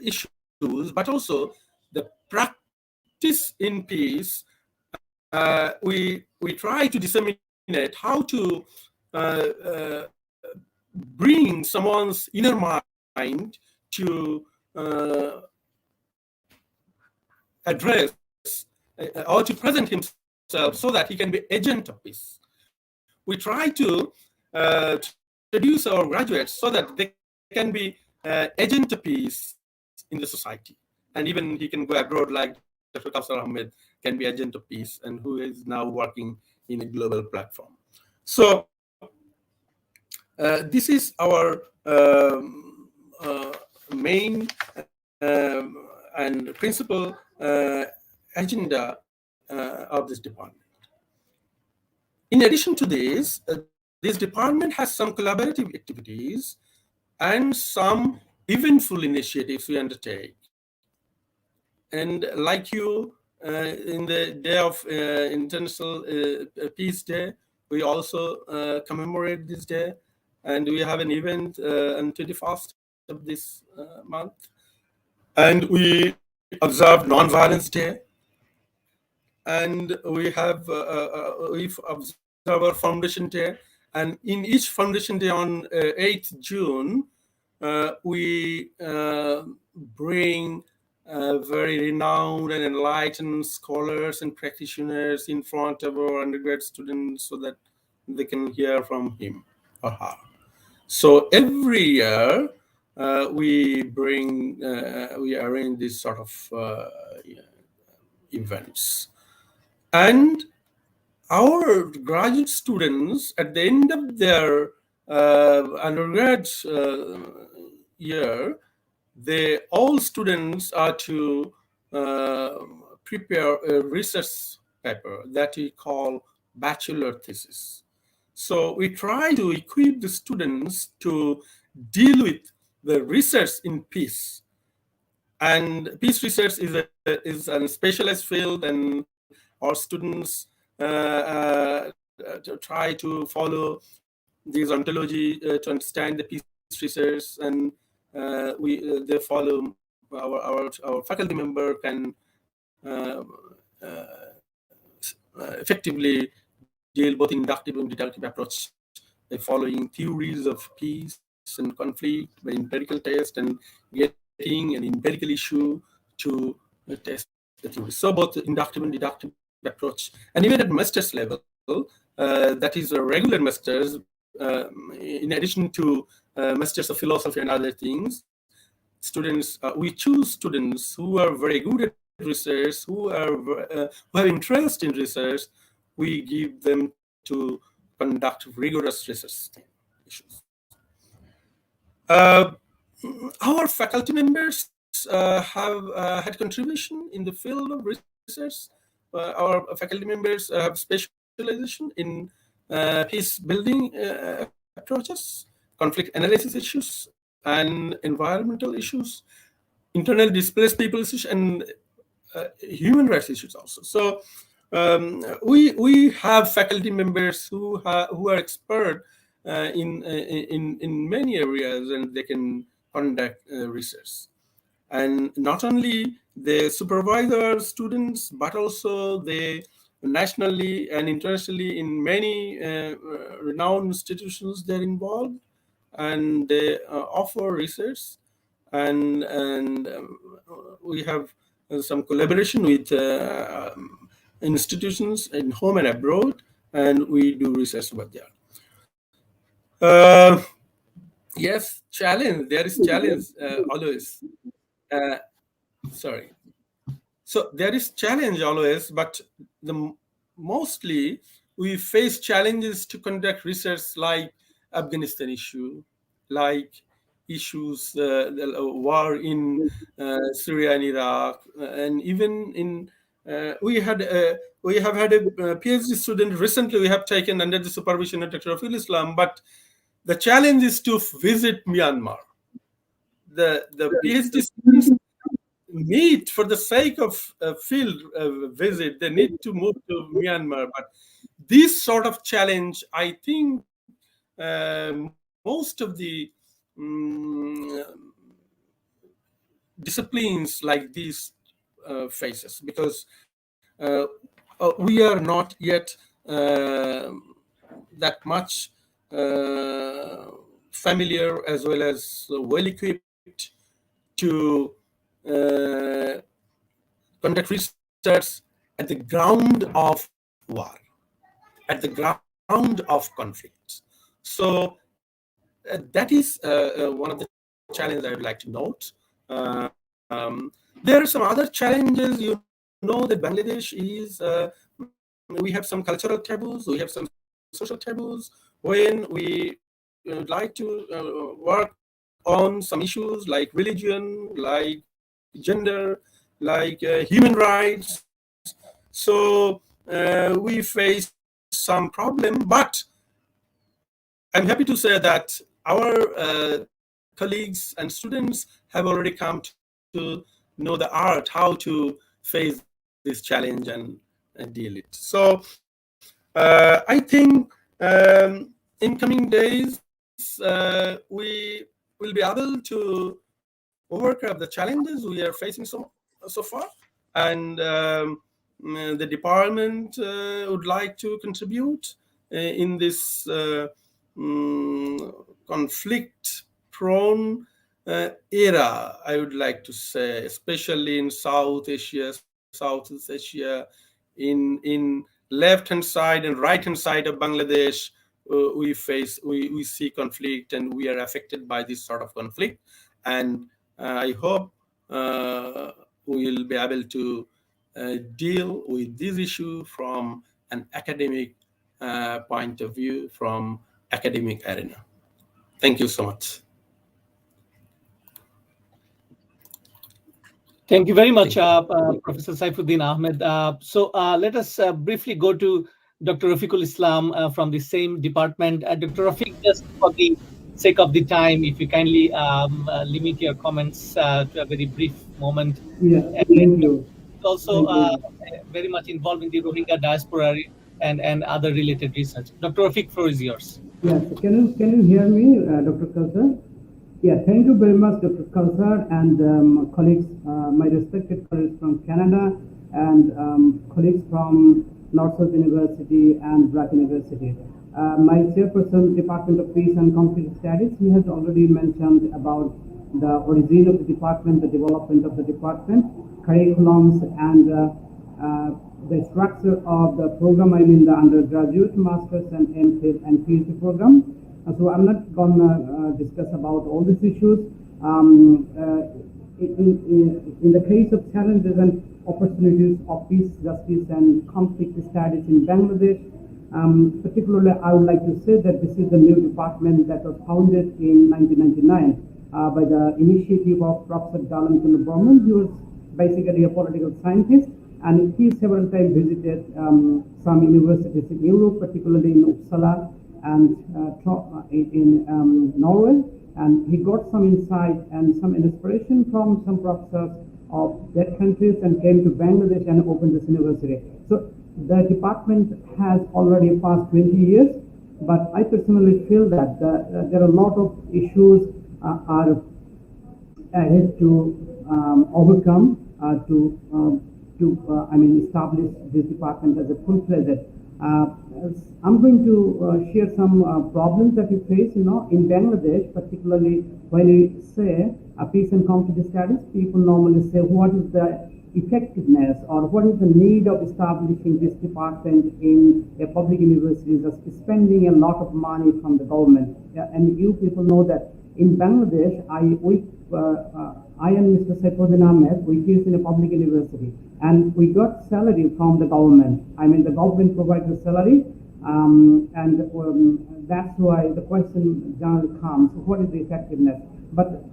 issues, but also the practice in peace. We try to disseminate how to bring someone's inner mind to address or to present himself so that he can be agent of peace. We try to introduce our graduates so that they can be agent of peace in the society. And even he can go abroad, like Dr. Khalilur Ahmed can be agent of peace, and who is now working in a global platform. So this is our main and principal agenda of this department. In addition to this department has some collaborative activities and some eventful initiatives we undertake. And like you, in the day of International Peace Day, we also commemorate this day. and we have an event on 21st of this month. And we observed Non-Violence Day. And we have we've observed our Foundation Day. And in each Foundation Day on 8th June, we bring very renowned and enlightened scholars and practitioners in front of our undergrad students so that they can hear from him or her. So every year we arrange this sort of events. And our graduate students, at the end of their undergrad year, all students are to prepare a research paper that we call bachelor thesis. So we try to equip the students to deal with the research in peace. And peace research is a specialized field, and our students try to follow this ontology to understand the peace research, and they follow our faculty member can effectively deal both inductive and deductive approach by following theories of peace and conflict by empirical test and getting an empirical issue to test the theory. So both inductive and deductive approach, and even at master's level, that is a regular master's, in addition to masters of philosophy and other things, students, we choose students who are very good at research, who have interest in research. We give them to conduct rigorous research issues. Our faculty members have had contribution in the field of research. Our faculty members have specialization in peace building approaches, conflict analysis issues, and environmental issues, internally displaced people issues, and human rights issues also. So we have faculty members who are expert in many areas, and they can conduct research. And not only they supervise our students, but also they nationally and internationally in many renowned institutions they're involved, and they offer research, and we have some collaboration with institutions in home and abroad, and we do research over there. Yes, challenge. There is challenge always. Sorry. So there is challenge always, but mostly we face challenges to conduct research like Afghanistan issue, like issues, war in Syria and Iraq, and even in we have had a PhD student recently we have taken under the supervision of Dr. Rafil Islam, but the challenge is to visit Myanmar. The PhD students need, for the sake of a field visit, they need to move to Myanmar. But this sort of challenge, I think most of the disciplines like these faces, because we are not yet that much familiar as well as well-equipped to conduct research at the ground of war, at the ground of conflict. So that is one of the challenges I would like to note. There are some other challenges. You know that Bangladesh is, we have some cultural taboos, we have some social taboos. When we would like to work on some issues like religion, like gender, like human rights, so we face some problem. But I'm happy to say that our colleagues and students have already come to know the art, how to face this challenge and deal it. So I think in coming days, we will be able to overcome the challenges we are facing so far, and the department would like to contribute in this conflict-prone era, I would like to say, especially in South Asia, Southeast Asia, in left-hand side and right-hand side of Bangladesh, we see conflict, and we are affected by this sort of conflict. And I hope we will be able to deal with this issue from an academic point of view, from academic arena. Thank you so much. Thank you very much, Professor Saifuddin Ahmed. So let us briefly go to Dr. Rafiqul Islam from the same department. Dr. Rafiq, just for the sake of the time, if you kindly limit your comments to a very brief moment. Yeah, thank you. Also very much involved in the Rohingya diaspora and other related research. Dr. Rafiq, floor is yours. Yes, can you hear me, Dr. Kausar? Yeah, thank you very much, Dr. Kausar, and colleagues, my respected colleagues from Canada, and colleagues from North-South University and Black University. My chairperson, Department of Peace and Conflict Studies, he has already mentioned about the origin of the department, the development of the department, curriculums, and the structure of the program, I mean the undergraduate, master's, and MPhil and PhD program. So I'm not going to discuss about all these issues. In the case of challenges and opportunities of peace, justice, and conflict studies in Bangladesh, particularly I would like to say that this is the new department that was founded in 1999 by the initiative of Professor Dalamchand Burman. He was basically a political scientist, and he several times visited some universities in Europe, particularly in Uppsala and in Norway, and he got some insight and some inspiration from some professors of that countries and came to Bangladesh and opened this university. So the department has already passed 20 years, but I personally feel that there are a lot of issues are ahead to overcome to establish this department as a full-fledged. I'm going to share some problems that we face, in Bangladesh, particularly when we say peace and conflict studies. People normally say, what is the effectiveness or what is the need of establishing this department in a public university, just spending a lot of money from the government. And you people know that in Bangladesh, I and Mr. Saifuddin Ahmed, we teach in a public university, and we got salary from the government. I mean, the government provides the salary, that's why the question generally comes, what is the effectiveness? But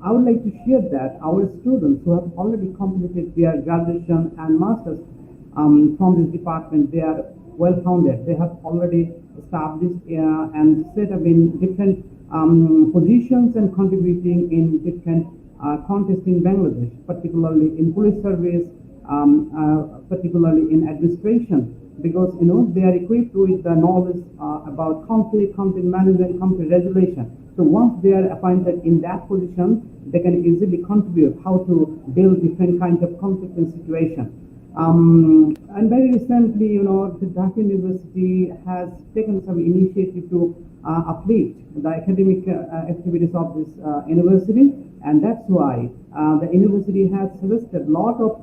I would like to share that our students who have already completed their graduation and masters from this department, they are well-founded. They have already established and set up in different positions and contributing in different contests in Bangladesh, particularly in police service, particularly in administration, because they are equipped with the knowledge about conflict management, conflict resolution. So once they are appointed in that position, they can easily contribute how to deal different kinds of conflict and situation. And very recently, the Dhaka University has taken some initiative to uplift the academic activities of this university, and that's why the university has suggested a lot of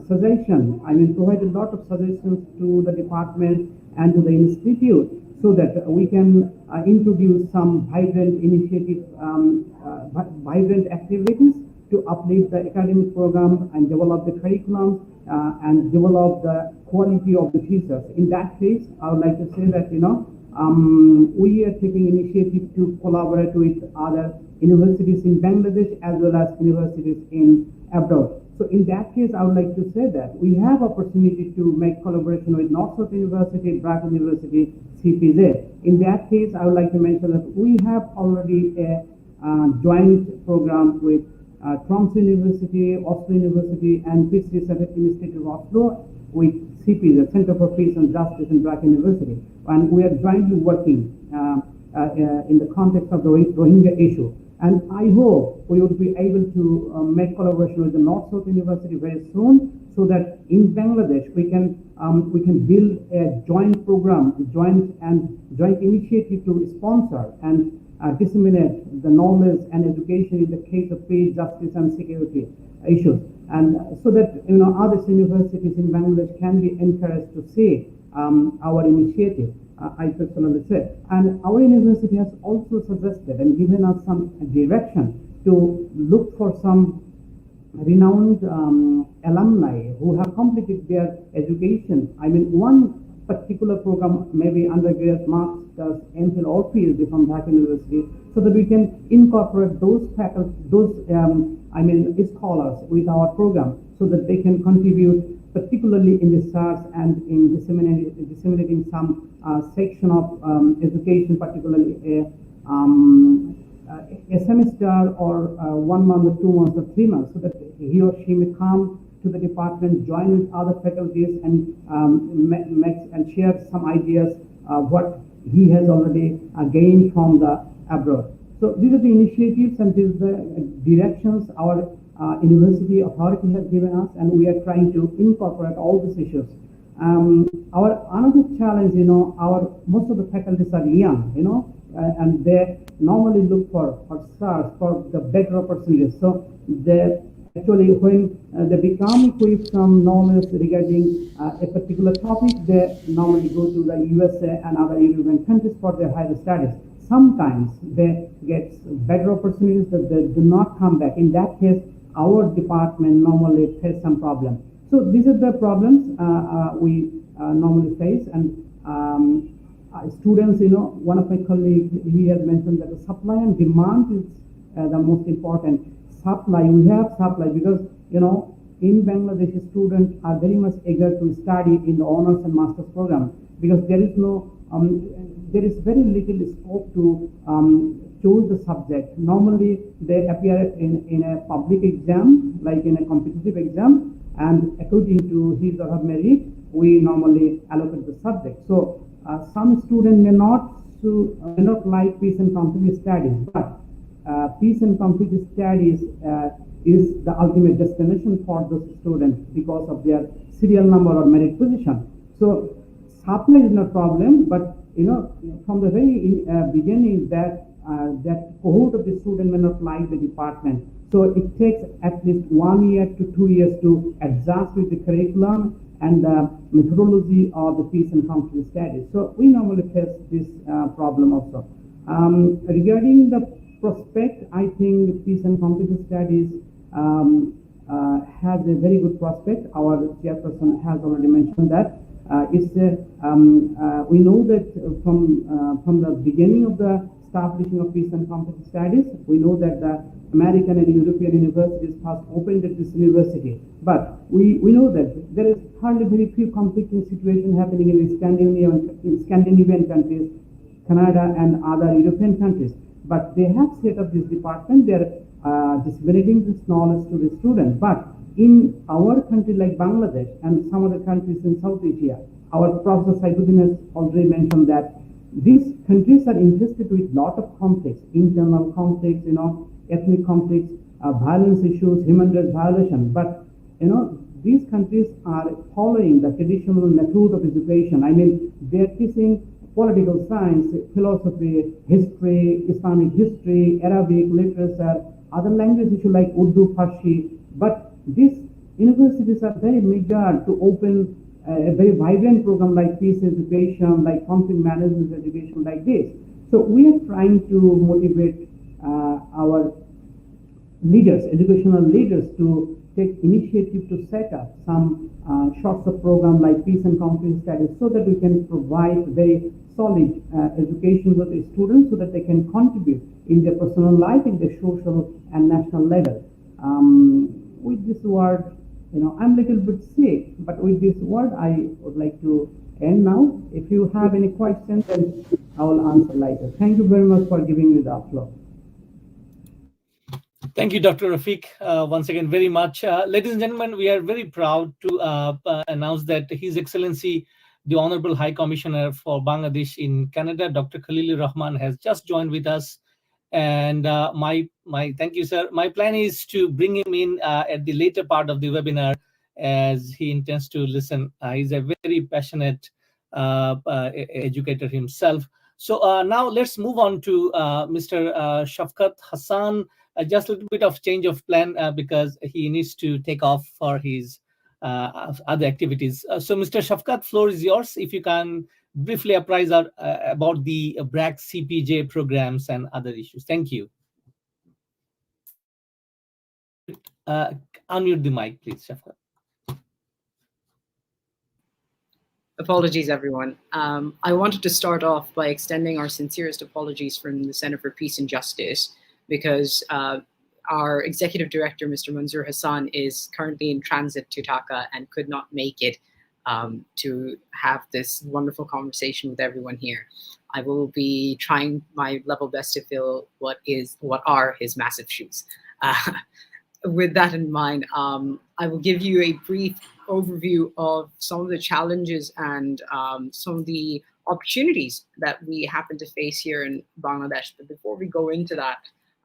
suggestions. Provided a lot of suggestions to the department and to the institute, so that we can introduce some vibrant initiatives, vibrant activities to uplift the academic program and develop the curriculum and develop the quality of the teachers. In that case, I would like to say that we are taking initiative to collaborate with other universities in Bangladesh as well as universities in abroad. So in that case, I would like to say that we have opportunity to make collaboration with North-South University, Brack University, CPJ. In that case, I would like to mention that we have already a joint program with Tromsø University, Oslo University, and Peace Research Institute of Oslo with CP, the Center for Peace and Justice in Brack University. And we are jointly working in the context of the Rohingya issue. And I hope we would be able to make collaboration with the North-South University very soon, so that in Bangladesh we can build a joint program, joint initiative to sponsor and disseminate the knowledge and education in the case of peace, justice, and security issues, and so that other universities in Bangladesh can be encouraged to see our initiative. I personally say, and our university has also suggested and given us some direction to look for some renowned alumni who have completed their education. I mean, one particular program, maybe undergraduate, master's, MPhil, or PhD from that university, so that we can incorporate those faculty, scholars with our program, so that they can contribute, particularly in research and in disseminating some section of education, particularly a semester or 1 month or 2 months or 3 months, so that he or she may come to the department, join with other faculties, and make and share some ideas what he has already gained from the abroad. So these are the initiatives and these are the directions our university authority has given us, and we are trying to incorporate all these issues. Our another challenge, most of the faculties are young, and they normally look for search for the better opportunities. So they actually, when they become equipped some knowledge regarding a particular topic, they normally go to the USA and other European countries for their higher studies. Sometimes they get better opportunities that they do not come back. In that case, our department normally face some problem. So these are the problems we normally face, and students, one of my colleagues, he has mentioned that the supply and demand is the most important. Supply, we have supply because, in Bangladesh, students are very much eager to study in the honors and master's program, because there is no, there is very little scope to choose the subject. Normally, they appear in a public exam, like in a competitive exam, and according to his or her merit, we normally allocate the subject. So some students may not like peace and conflict studies, but peace and conflict studies is the ultimate destination for those students because of their serial number or merit position. So supply is not a problem, but from the very beginning, that cohort of the student may not like the department. So it takes at least 1 year to 2 years to adjust with the curriculum and the methodology of the peace and conflict studies. So we normally face this problem also. Regarding the prospect, I think peace and conflict studies has a very good prospect. Our chairperson has already mentioned that. We know that from the beginning of the establishing of peace and conflict studies, we know that the American and European universities first opened at this university. But we know that there is hardly very few conflicting situations happening in Scandinavian countries, Canada and other European countries. But they have set up this department. They are disseminating this knowledge to the students. But in our country like Bangladesh and some other countries in South Asia, our Professor Saifuddin has already mentioned that these countries are interested with lot of conflicts, internal conflicts, ethnic conflicts, violence issues, human rights violation. But these countries are following the traditional method of education. I mean, they are teaching political science, philosophy, history, Islamic history, Arabic literature, other language issues like Urdu, Farsi. But these universities are very eager to open a very vibrant program like peace education, like conflict management education like this. So we are trying to motivate our leaders, educational leaders, to take initiative to set up some sorts of program like peace and conflict studies, so that we can provide very solid education for the students, so that they can contribute in their personal life, in their social and national level. With this word, I'm a little bit sick, but with this word, I would like to end now. If you have any questions, then I will answer later. Thank you very much for giving me the floor. Thank you, Dr. Rafiq, once again very much. Ladies and gentlemen, we are very proud to announce that His Excellency the Honourable High Commissioner for Bangladesh in Canada, Dr. Khalilur Rahman, has just joined with us. And thank you, sir. My plan is to bring him in at the later part of the webinar, as he intends to listen. He's a very passionate educator himself. So now let's move on to Mr. Shafkat Hassan. Just a little bit of change of plan because he needs to take off for his other activities. So Mr. Shafkat, floor is yours. If you can briefly apprise us about the BRAC CPJ programs and other issues. Thank you. Unmute the mic, please, Shafkat. Apologies, everyone. I wanted to start off by extending our sincerest apologies from the Center for Peace and Justice, because our executive director, Mr. Manzoor Hassan, is currently in transit to Dhaka and could not make it to have this wonderful conversation with everyone here. I will be trying my level best to fill what are his massive shoes. With that in mind, I will give you a brief overview of some of the challenges and some of the opportunities that we happen to face here in Bangladesh. But before we go into that,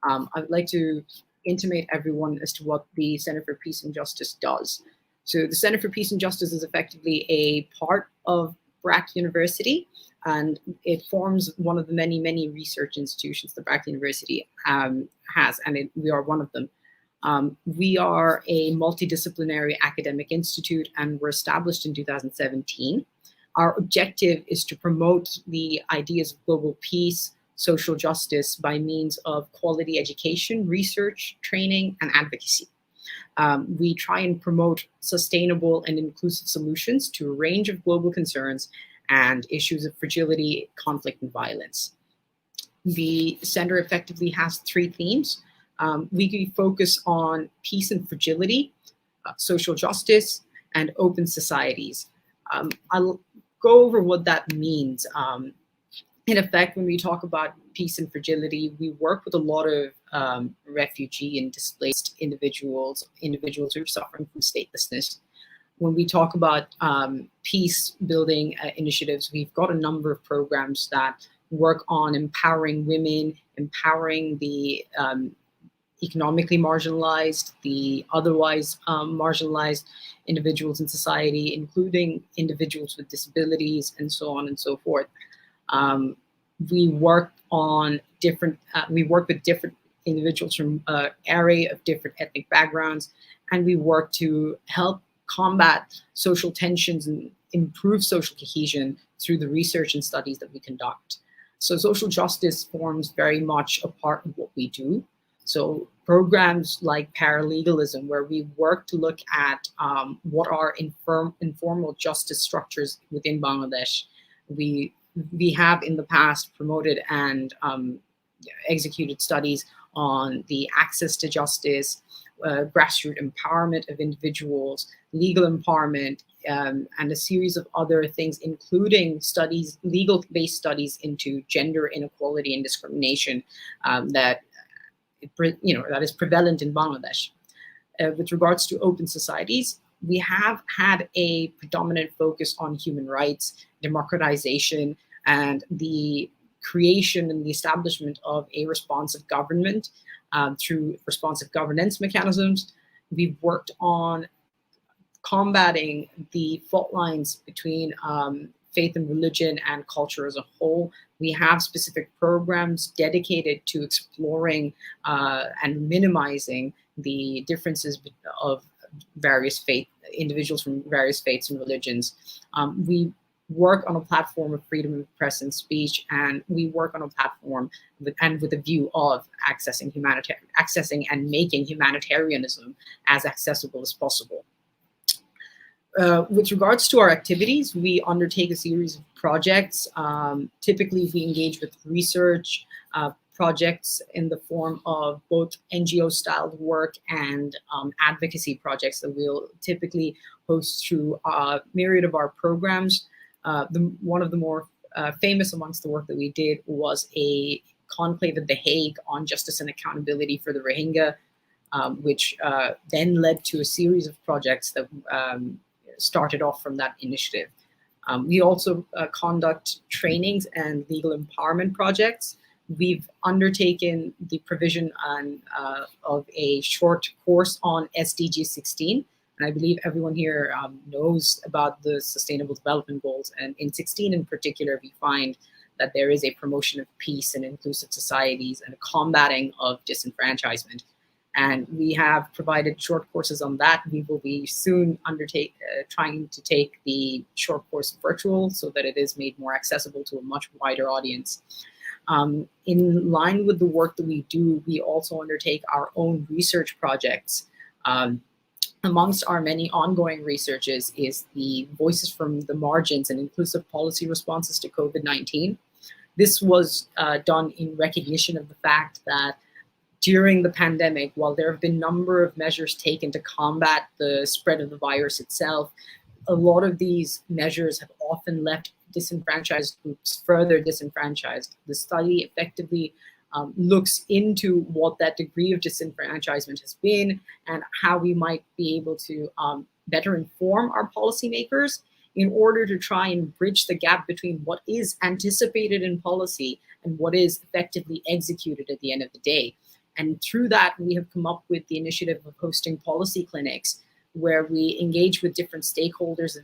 I would like to intimate everyone as to what the Center for Peace and Justice does. So the Center for Peace and Justice is effectively a part of BRAC University, and it forms one of the many, many research institutions that BRAC University has, and we are one of them. We are a multidisciplinary academic institute, and we're established in 2017. Our objective is to promote the ideas of global peace, social justice by means of quality education, research, training, and advocacy. We try and promote sustainable and inclusive solutions to a range of global concerns and issues of fragility, conflict, and violence. The center effectively has 3 themes. We focus on peace and fragility, social justice, and open societies. I'll go over what that means. In effect, when we talk about peace and fragility, we work with a lot of refugee and displaced individuals who are suffering from statelessness. When we talk about peace building initiatives, we've got a number of programs that work on empowering women, empowering the economically marginalized, the otherwise marginalized individuals in society, including individuals with disabilities, and so on and so forth. We work with different individuals from an array of different ethnic backgrounds, and we work to help combat social tensions and improve social cohesion through the research and studies that we conduct. So social justice forms very much a part of what we do. So programs like paralegalism, where we work to look at what are informal justice structures within Bangladesh. We have in the past promoted and executed studies on the access to justice, grassroots empowerment of individuals, legal empowerment, and a series of other things, including studies, legal-based studies into gender inequality and discrimination that is prevalent in Bangladesh. With regards to open societies, we have had a predominant focus on human rights, democratization, and the creation and the establishment of a responsive government through responsive governance mechanisms. We've worked on combating the fault lines between faith and religion and culture as a whole. We have specific programs dedicated to exploring and minimizing the differences of various individuals from various faiths and religions. We work on a platform of freedom of press and speech, and we work on a platform with a view of accessing and making humanitarianism as accessible as possible. With regards to our activities, we undertake a series of projects. Typically, we engage with research projects in the form of both NGO-styled work and advocacy projects that we'll typically host through a myriad of our programs. One of the more famous amongst the work that we did was a conclave at The Hague on justice and accountability for the Rohingya, which then led to a series of projects that started off from that initiative. We also conduct trainings and legal empowerment projects. We've undertaken the provision of a short course on SDG 16. And I believe everyone here knows about the Sustainable Development Goals. And in 16 in particular, we find that there is a promotion of peace and inclusive societies and a combating of disenfranchisement. And we have provided short courses on that. We will be soon trying to take the short course virtual so that it is made more accessible to a much wider audience. In line with the work that we do, we also undertake our own research projects. Amongst our many ongoing researches is the Voices from the Margins and Inclusive Policy Responses to COVID-19. This was done in recognition of the fact that during the pandemic, while there have been a number of measures taken to combat the spread of the virus itself, a lot of these measures have often left disenfranchised groups further disenfranchised. The study effectively looks into what that degree of disenfranchisement has been and how we might be able to better inform our policymakers in order to try and bridge the gap between what is anticipated in policy and what is effectively executed at the end of the day. And through that, we have come up with the initiative of hosting policy clinics where we engage with different stakeholders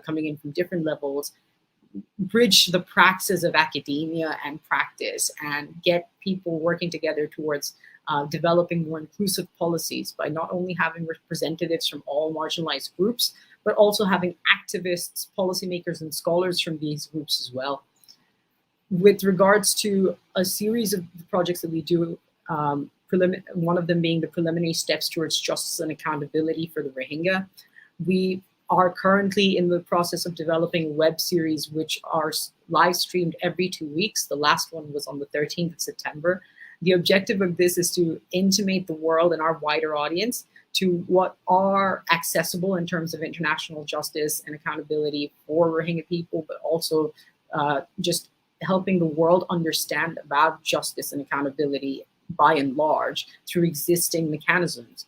coming in from different levels, bridge the praxis of academia and practice, and get people working together towards developing more inclusive policies by not only having representatives from all marginalized groups, but also having activists, policymakers, and scholars from these groups as well. With regards to a series of projects that we do, one of them being the preliminary steps towards justice and accountability for the Rohingya, we are currently in the process of developing web series which are live streamed every 2 weeks. The last one was on the 13th of September. The objective of this is to intimate the world and our wider audience to what are accessible in terms of international justice and accountability for Rohingya people, but also just helping the world understand about justice and accountability by and large through existing mechanisms.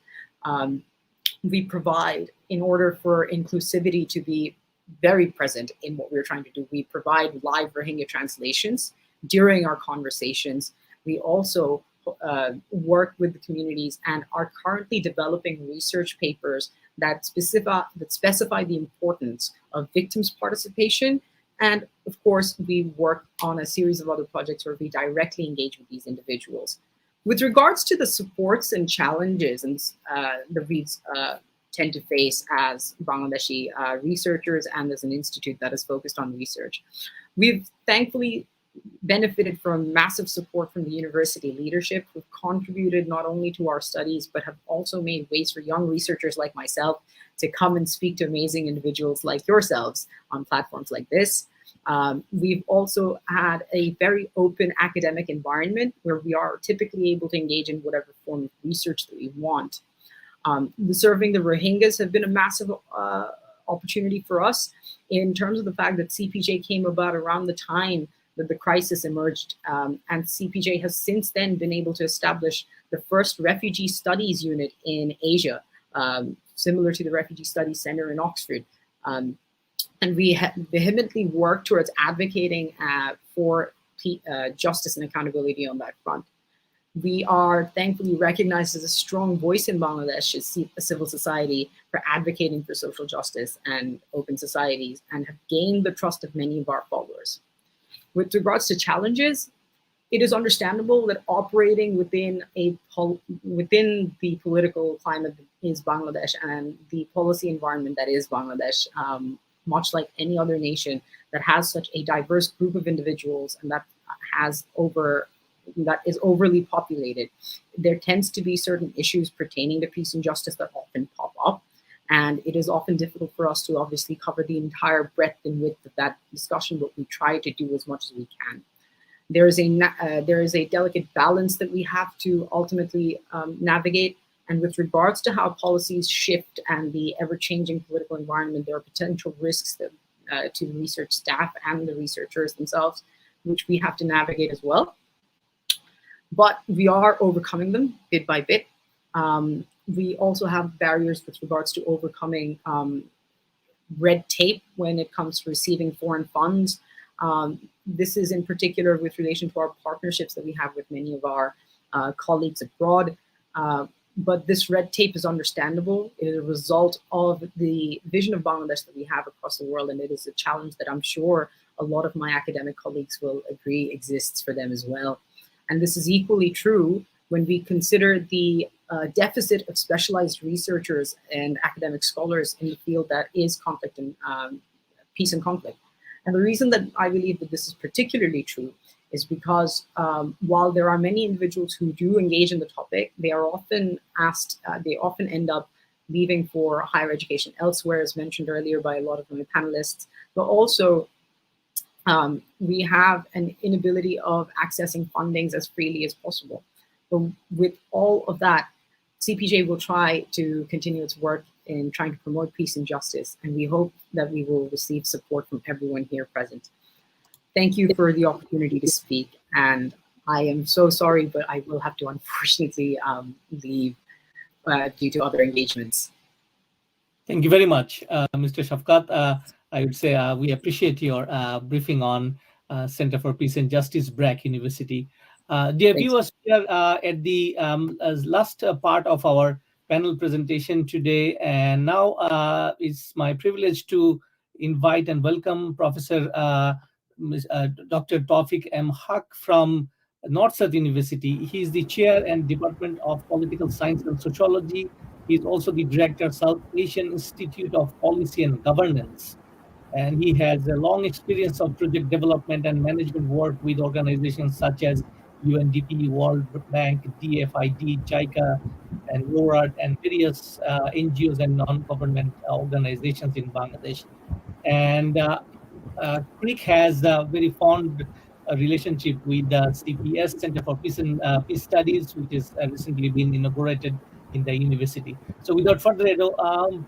We provide, in order for inclusivity to be very present in what we're trying to do, we provide live Rohingya translations during our conversations. We also work with the communities and are currently developing research papers that specify the importance of victims' participation. And of course, we work on a series of other projects where we directly engage with these individuals. With regards to the supports and challenges that we tend to face as Bangladeshi researchers and as an institute that is focused on research, we've thankfully benefited from massive support from the university leadership, who've contributed not only to our studies, but have also made ways for young researchers like myself to come and speak to amazing individuals like yourselves on platforms like this. We've also had a very open academic environment where we are typically able to engage in whatever form of research that we want. Serving the Rohingyas have been a massive opportunity for us in terms of the fact that CPJ came about around the time that the crisis emerged, and CPJ has since then been able to establish the first refugee studies unit in Asia, similar to the Refugee Studies Center in Oxford. And we vehemently work towards advocating for justice and accountability on that front. We are thankfully recognized as a strong voice in Bangladesh as civil society for advocating for social justice and open societies, and have gained the trust of many of our followers. With regards to challenges, it is understandable that operating within the political climate that is Bangladesh and the policy environment that is Bangladesh, much like any other nation that has such a diverse group of individuals and that is overly populated, there tends to be certain issues pertaining to peace and justice that often pop up. And it is often difficult for us to obviously cover the entire breadth and width of that discussion, but we try to do as much as we can. There is a delicate balance that we have to ultimately navigate. And with regards to how policies shift and the ever-changing political environment, there are potential risks that, to the research staff and the researchers themselves, which we have to navigate as well. But we are overcoming them bit by bit. We also have barriers with regards to overcoming red tape when it comes to receiving foreign funds. This is in particular with relation to our partnerships that we have with many of our colleagues abroad. But this red tape is understandable. It is a result of the vision of Bangladesh that we have across the world, and it is a challenge that I'm sure a lot of my academic colleagues will agree exists for them as well. And this is equally true when we consider the deficit of specialized researchers and academic scholars in the field that is conflict and peace and conflict. And the reason that I believe that this is particularly true is because while there are many individuals who do engage in the topic, they are often asked, they often end up leaving for higher education elsewhere, as mentioned earlier by a lot of my panelists, but also we have an inability of accessing fundings as freely as possible. But with all of that, CPJ will try to continue its work in trying to promote peace and justice, and we hope that we will receive support from everyone here present. Thank you for the opportunity to speak, and I am so sorry, but I will have to unfortunately leave due to other engagements. Thank you very much, Mr. Shafkat. I would say we appreciate your briefing on Center for Peace and Justice, BRAC University. Dear viewers, we are at the last part of our panel presentation today, and now it's my privilege to invite and welcome Professor Dr. Tawfiq M. Haq from North-South University. He is the chair and Department of Political Science and Sociology. He is also the director of South Asian Institute of Policy and Governance. And he has a long experience of project development and management work with organizations such as UNDP, World Bank, DFID, JICA, and NORAD, and various NGOs and non-government organizations in Bangladesh. And CRRIC has a very fond relationship with the CPS, Center for Peace and Peace Studies, which has recently been inaugurated in the university. So without further ado,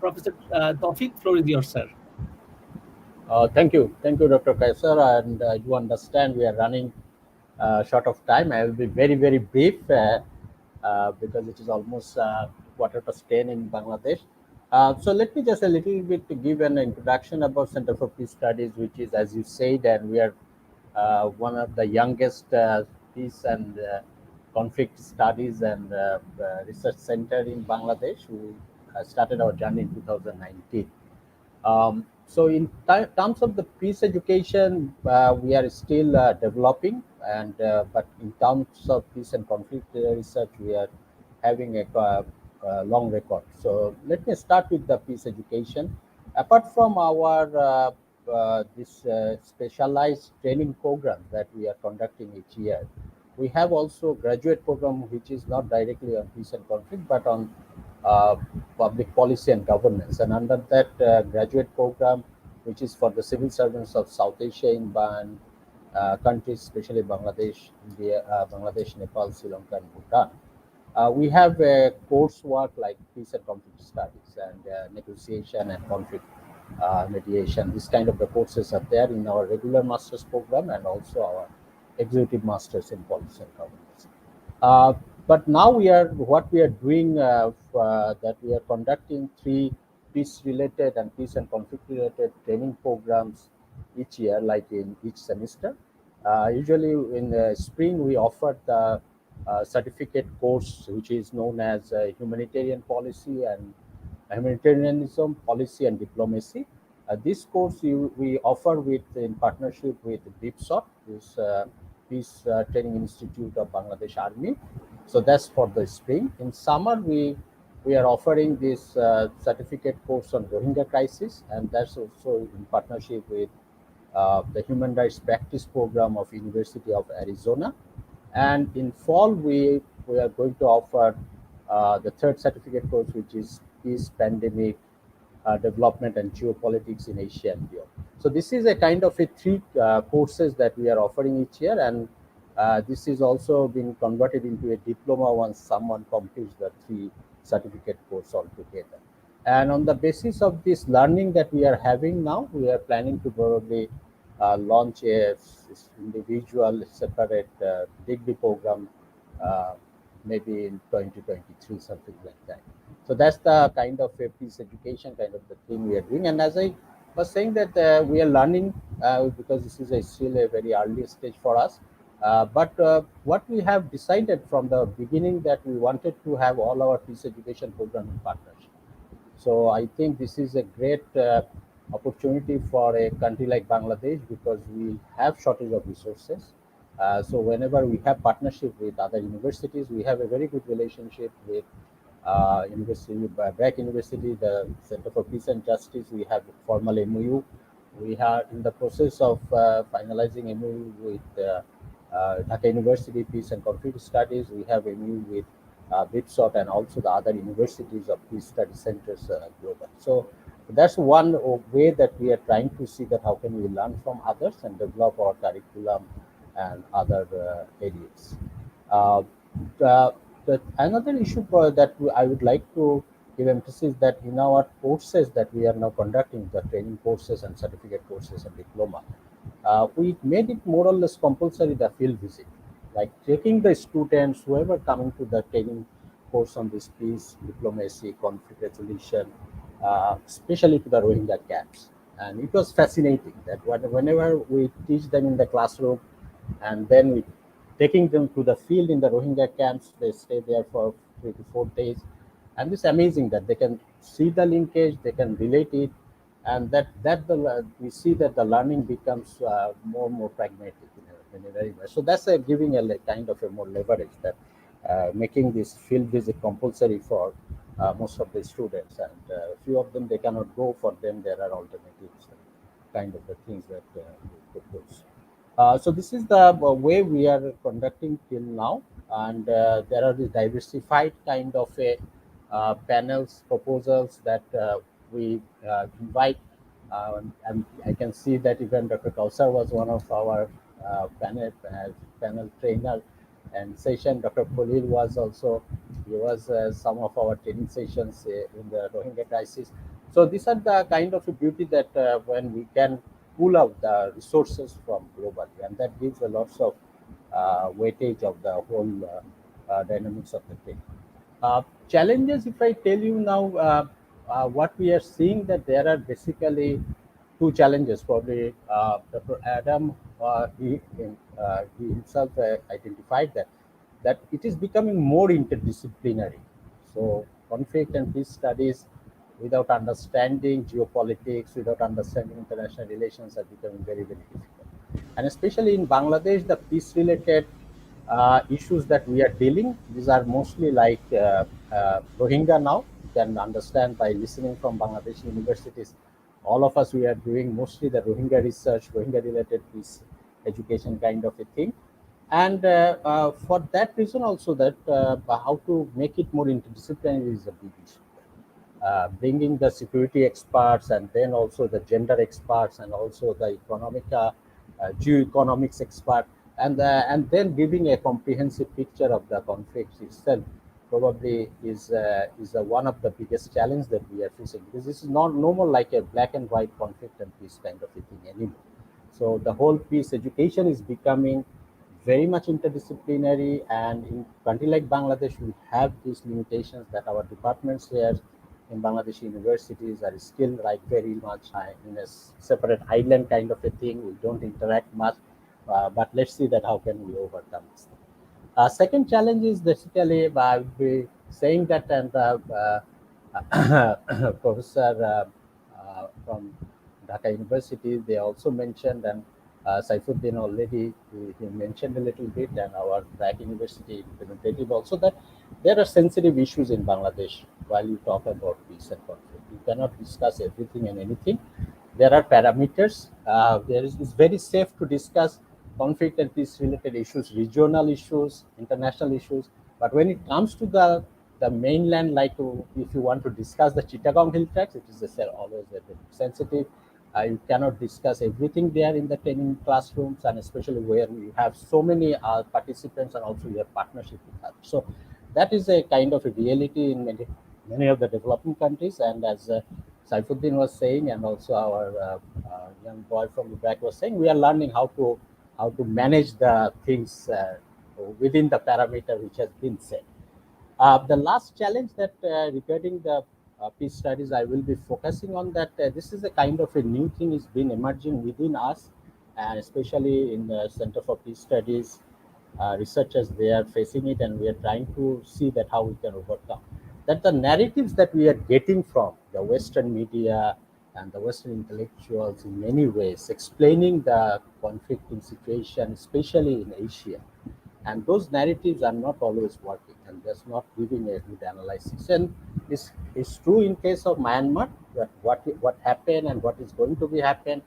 Professor Tawfiq, floor is yours, sir. Thank you, Dr. Kaisar, and you understand we are running short of time. I will be very, very brief because it is almost 10:15 in Bangladesh. So let me just a little bit to give an introduction about Center for Peace Studies, which is, as you said, and we are one of the youngest peace and conflict studies and research center in Bangladesh. We started our journey in 2019. So in terms of the peace education, we are still developing, and but in terms of peace and conflict research, we are having a long record. So let me start with the peace education. Apart from our this specialized training program that we are conducting each year, we have also graduate program which is not directly on peace and conflict, but on public policy and governance. And under that graduate program, which is for the civil servants of South Asia in countries, especially Bangladesh, India, Bangladesh, Nepal, Sri Lanka, and Bhutan, we have a coursework like peace and conflict studies and negotiation and conflict mediation. This kind of the courses are there in our regular master's program and also our executive masters in policy and governance. But now what we are doing that we are conducting 3 peace-related and peace and conflict-related training programs each year, like in each semester. Usually in the spring, we offer the certificate course, which is known as humanitarian policy and humanitarianism, policy and diplomacy. This course we offer in partnership with BIPSOT, this Peace Training Institute of Bangladesh Army. So that's for the spring. In summer, we are offering this certificate course on Rohingya crisis, and that's also in partnership with the Human Rights Practice Program of University of Arizona. And in fall, we are going to offer the 3rd certificate course, which is Peace, Pandemic, Development and Geopolitics in Asia and beyond. So this is a kind of a 3 courses that we are offering each year, and this is also been converted into a diploma once someone completes the 3 certificate course altogether. And on the basis of this learning that we are having now, we are planning to probably launch a individual separate degree program maybe in 2023, something like that. So that's the kind of a peace education kind of the thing we are doing. And as I was saying that we are learning because this is still a very early stage for us. But what we have decided from the beginning that we wanted to have all our peace education program in partnership. So I think this is a great opportunity for a country like Bangladesh because we have shortage of resources. So whenever we have partnership with other universities, we have a very good relationship with Back University, the Center for Peace and Justice. We have formal MOU. We are in the process of finalizing MOU with Dhaka University Peace and Conflict Studies. We have MOU with BIPSOT and also the other universities of peace study centers global. So that's one way that we are trying to see that how can we learn from others and develop our curriculum and other areas. Another issue that I would like to give emphasis that in our courses that we are now conducting, the training courses and certificate courses and diploma, we made it more or less compulsory the field visit, like taking the students, whoever coming to the training course on this peace, diplomacy, conflict resolution, especially to the Rohingya camps. And it was fascinating that whenever we teach them in the classroom and then we taking them to the field in the Rohingya camps, they stay there for 3 to 4 days. And it's amazing that they can see the linkage, they can relate it, and we see that the learning becomes more and more pragmatic in a very way. So that's giving a kind of a more leverage that making this field visit compulsory for most of the students, and a few of them they cannot go. For them, there are alternatives, kind of the things that we propose. So this is the way we are conducting till now, and there are the diversified kind of a panels proposals that we invite, and I can see that even Dr. Kausar was one of our panel trainer and session. Dr. Khalilur was also, he was some of our training sessions in the Rohingya crisis. So these are the kind of a beauty that when we can pull out the resources from globally, and that gives a lots of weightage of the whole dynamics of the thing. Challenges, if I tell you now, what we are seeing that there are basically two challenges. Probably Dr. Adam, he himself identified that it is becoming more interdisciplinary. So conflict and peace studies without understanding geopolitics, without understanding international relations are becoming very, very difficult. And especially in Bangladesh, the peace-related issues that we are dealing, these are mostly like Rohingya now. You can understand by listening from Bangladesh universities. All of us, we are doing mostly the Rohingya research, Rohingya-related peace education kind of a thing. And for that reason also that how to make it more interdisciplinary is a big issue. Bringing the security experts and then also the gender experts and also the economic geoeconomics expert, and then giving a comprehensive picture of the conflict itself probably is one of the biggest challenges that we are facing, because this is not no more like a black and white conflict and peace kind of a thing anymore. So the whole peace education is becoming very much interdisciplinary, and in a country like Bangladesh, we have these limitations that our departments here in Bangladesh universities are still like very much in a separate island kind of a thing. We don't interact much, but let's see that how can we overcome this. Second challenge is basically I would be saying that, and Professor from Dhaka University, they also mentioned, and Saifuddin already he mentioned a little bit, and our Back University representative also, that there are sensitive issues in Bangladesh while you talk about peace and conflict. You cannot discuss everything and anything. There are parameters. It's very safe to discuss conflict and peace related issues, regional issues, international issues. But when it comes to the mainland, like if you want to discuss the Chittagong Hill Tracts, it is always a bit sensitive. You cannot discuss everything there in the training classrooms, and especially where you have so many participants and also you have partnership with others. So that is a kind of a reality in many of the developing countries. And as Saifuddin was saying, and also our young boy from the back was saying, we are learning how to manage the things within the parameter which has been set. The last challenge that regarding the peace studies, I will be focusing on that. This is a kind of a new thing is been emerging within us, and especially in the Center for Peace Studies, researchers, they are facing it, and we are trying to see that how we can overcome. That the narratives that we are getting from the Western media and the Western intellectuals in many ways explaining the conflicting situation, especially in Asia. And those narratives are not always working, and that's not giving a good analysis. And it's true in case of Myanmar, that what happened and what is going to be happen,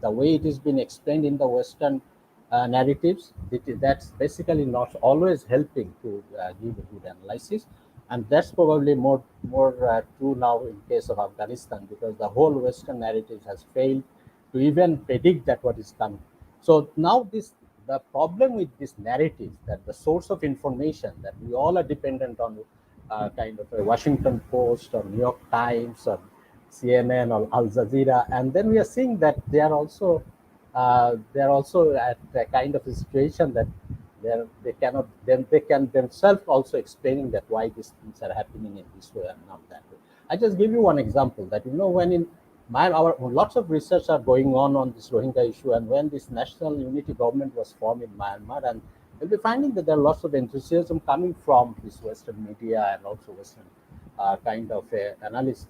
the way it has been explained in the Western narratives, that's basically not always helping to give a good analysis. And that's probably more true now in case of Afghanistan, because the whole Western narrative has failed to even predict that what is coming. So now the problem with this narrative, that the source of information, that we all are dependent on kind of a Washington Post or New York Times or CNN or Al Jazeera, and then we are seeing that they are also at a kind of a situation that they can themselves also explaining that why these things are happening in this way and not that way. I just give you one example that when in lots of research are going on this Rohingya issue, and when this national unity government was formed in Myanmar, and you'll be finding that there are lots of enthusiasm coming from this Western media and also Western kind of analysts,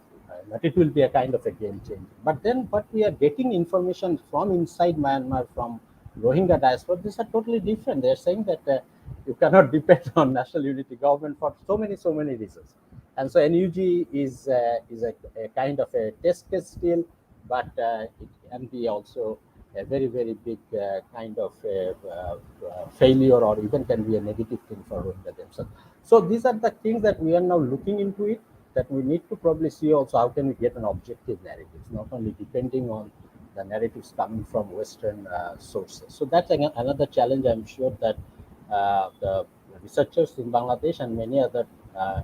that it will be a kind of a game changer. But we are getting information from inside Myanmar, from Rohingya diaspora. These are totally different. They're saying that you cannot depend on national unity government for so many reasons. And so NUG is a kind of a test case still, but it can be also a very big kind of failure, or even can be a negative thing for Rohingya themselves. So these are the things that we are now looking into it, that we need to probably see also how can we get an objective narratives, not only depending on the narratives coming from Western sources. So that's another challenge I'm sure that the researchers in Bangladesh and many other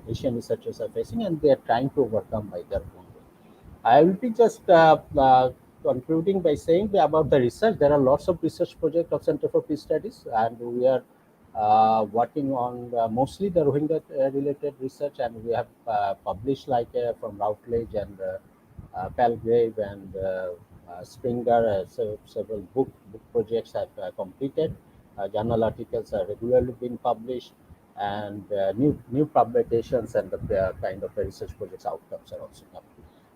Asian researchers are facing, and they are trying to overcome by their own way. I will be just concluding by saying about the research. There are lots of research projects of Center for Peace Studies, and we are working on mostly the Rohingya related research, and we have published like from Routledge and Palgrave and Springer, several book projects have completed. Journal articles are regularly being published, and new publications and the kind of research projects outcomes are also coming.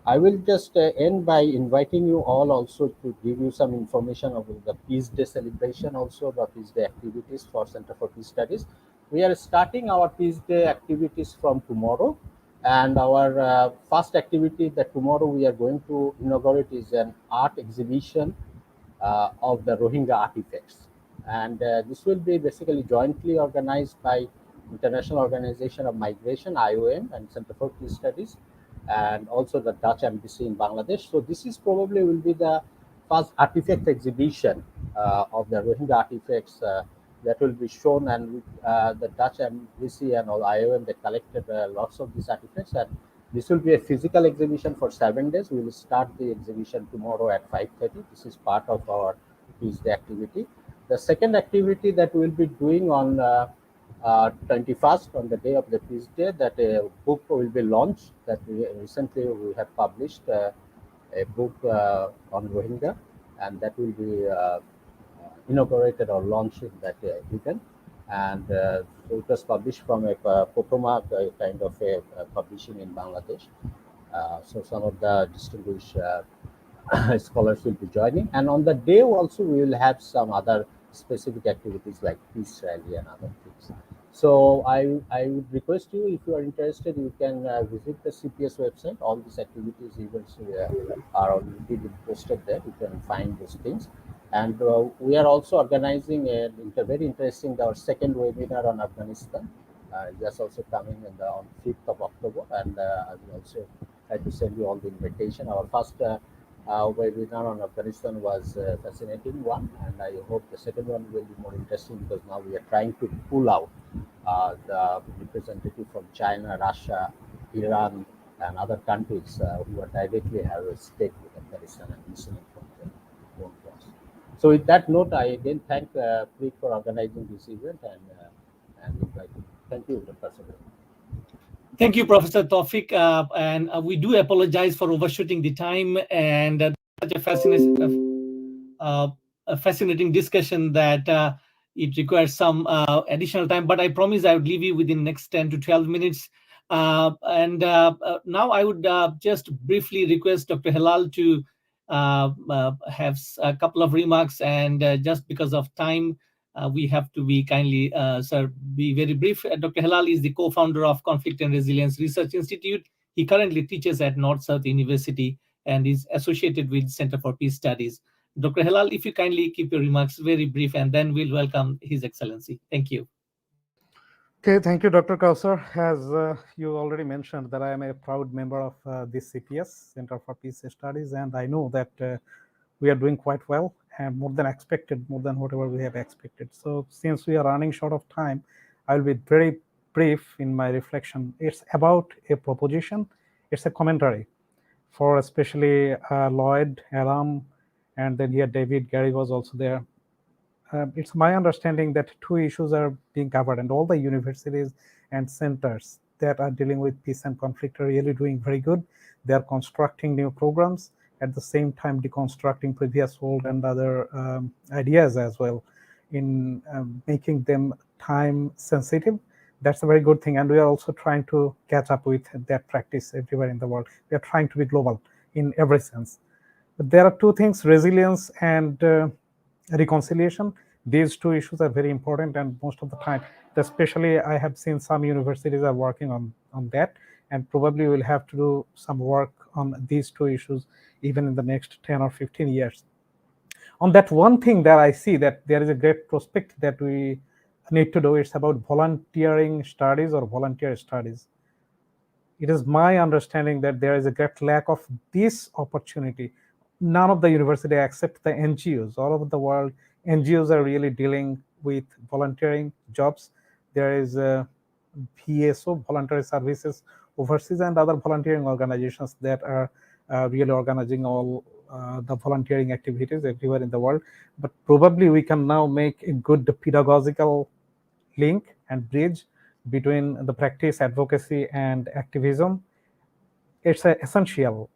I will just end by inviting you all also to give you some information about the Peace Day celebration, also the Peace Day activities for Center for Peace Studies. We are starting our Peace Day activities from tomorrow, and our first activity that tomorrow we are going to inaugurate is an art exhibition of the Rohingya artifacts. And this will be basically jointly organized by International Organization of Migration, IOM, and Center for Peace Studies, and also the Dutch Embassy in Bangladesh. So this is probably will be the first artifact exhibition of the Rohingya artifacts that will be shown, and the Dutch Embassy and all IOM, they collected lots of these artifacts, and this will be a physical exhibition for 7 days. We will start the exhibition tomorrow at 5:30. This is part of our Peace Day activity. The second activity that we will be doing on 21st, on the day of the Peace Day, that a book will be launched. That recently we have published a book on Rohingya, and that will be inaugurated or launched in that event. And so it was published from a Potoma kind of a publishing in Bangladesh. So some of the distinguished scholars will be joining, and on the day also we will have some other specific activities like peace rally and other things. So I would request you, if you are interested, you can visit the CPS website. All these activities, events are already posted there. You can find those things. And we are also organizing a very interesting, our second webinar on Afghanistan. That's also coming on 5th of October, and I will also try to send you all the invitation. Our first webinar on Afghanistan was a fascinating one, and I hope the second one will be more interesting, because now we are trying to pull out the representative from China, Russia, Iran, and other countries who are directly have a stake with Afghanistan and listening from them. So with that note, I again thank CRRIC for organizing this event and invite you. Thank you, Dr. Sabir. Thank you, Professor Tawfiq. And we do apologize for overshooting the time, and such a fascinating discussion that it requires some additional time. But I promise I would leave you within the next 10 to 12 minutes. Now I would just briefly request Dr. Hilal to have a couple of remarks, and just because of time, we have to be kindly, sir, be very brief. Dr. Hilal is the co-founder of Conflict and Resilience Research Institute. He currently teaches at North-South University and is associated with Center for Peace Studies. Dr. Hilal, if you kindly keep your remarks very brief, and then we'll welcome His Excellency. Thank you. Okay, thank you, Dr. Kausar. As you already mentioned, that I am a proud member of this CPS, Center for Peace Studies, and I know that we are doing quite well and more than expected, more than whatever we have expected. So since we are running short of time, I will be very brief in my reflection. It's about a proposition. It's a commentary for especially Lloyd, Aram, and then here David, Gary was also there. It's my understanding that two issues are being covered, and all the universities and centers that are dealing with peace and conflict are really doing very good. They are constructing new programs, at the same time deconstructing previous old and other ideas as well, in making them time sensitive. That's a very good thing, and we are also trying to catch up with that practice everywhere in the world. We are trying to be global in every sense. But there are two things: resilience and reconciliation. These two issues are very important, and most of the time, especially I have seen some universities are working on that, and probably we'll have to do some work on these two issues even in the next 10 or 15 years. On that one thing that I see that there is a great prospect that we need to do, it's about volunteering studies or volunteer studies. It is my understanding that there is a great lack of this opportunity. None of the university except the NGOs, all over the world, NGOs are really dealing with volunteering jobs. There is a VSO, Voluntary Services Overseas, and other volunteering organizations that are really organizing all the volunteering activities everywhere in the world. But probably we can now make a good pedagogical link and bridge between the practice, advocacy, and activism. It's essential.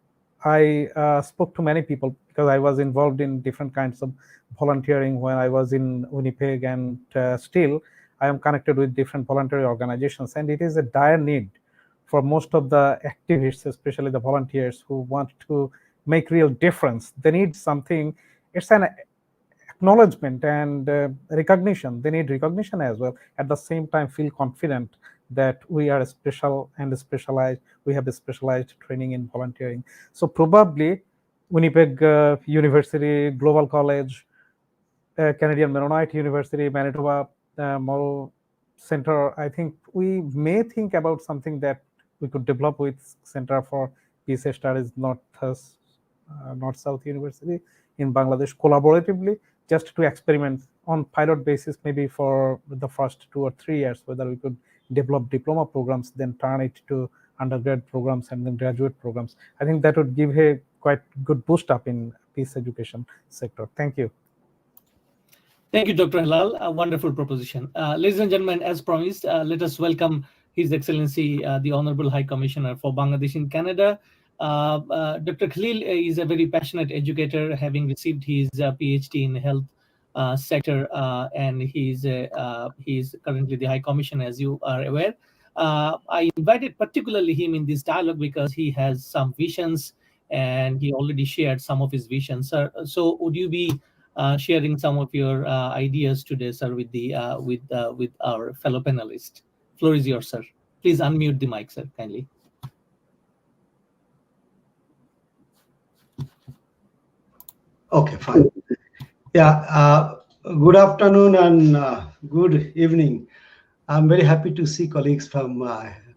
I spoke to many people because I was involved in different kinds of volunteering when I was in Winnipeg, and still I am connected with different voluntary organizations, and it is a dire need for most of the activists, especially the volunteers who want to make real difference. They need something. It's an acknowledgement and recognition. They need recognition as well. At the same time, feel confident that we are special and specialized. We have a specialized training in volunteering. So probably Winnipeg University, Global College, Canadian Mennonite University, Manitoba Moral Center, I think we may think about something that we could develop with Center for Peace Studies, North-South University in Bangladesh, collaboratively, just to experiment on pilot basis, maybe for the first 2 or 3 years, whether we could develop diploma programs, then turn it to undergrad programs and then graduate programs. I think that would give a quite good boost up in peace education sector. Thank you. Thank you, Dr. Hilal. A wonderful proposition. Ladies and gentlemen, as promised, let us welcome His Excellency, the Honourable High Commissioner for Bangladesh in Canada. Dr. Khalil is a very passionate educator, having received his PhD in health sector, and he's currently the High Commissioner, as you are aware. I invited particularly him in this dialogue because he has some visions, and he already shared some of his visions. Sir, so would you be sharing some of your ideas today, sir, with our fellow panelists? Floor is yours, sir. Please unmute the mic, sir, kindly. Okay, fine. Yeah, good afternoon and good evening. I'm very happy to see colleagues from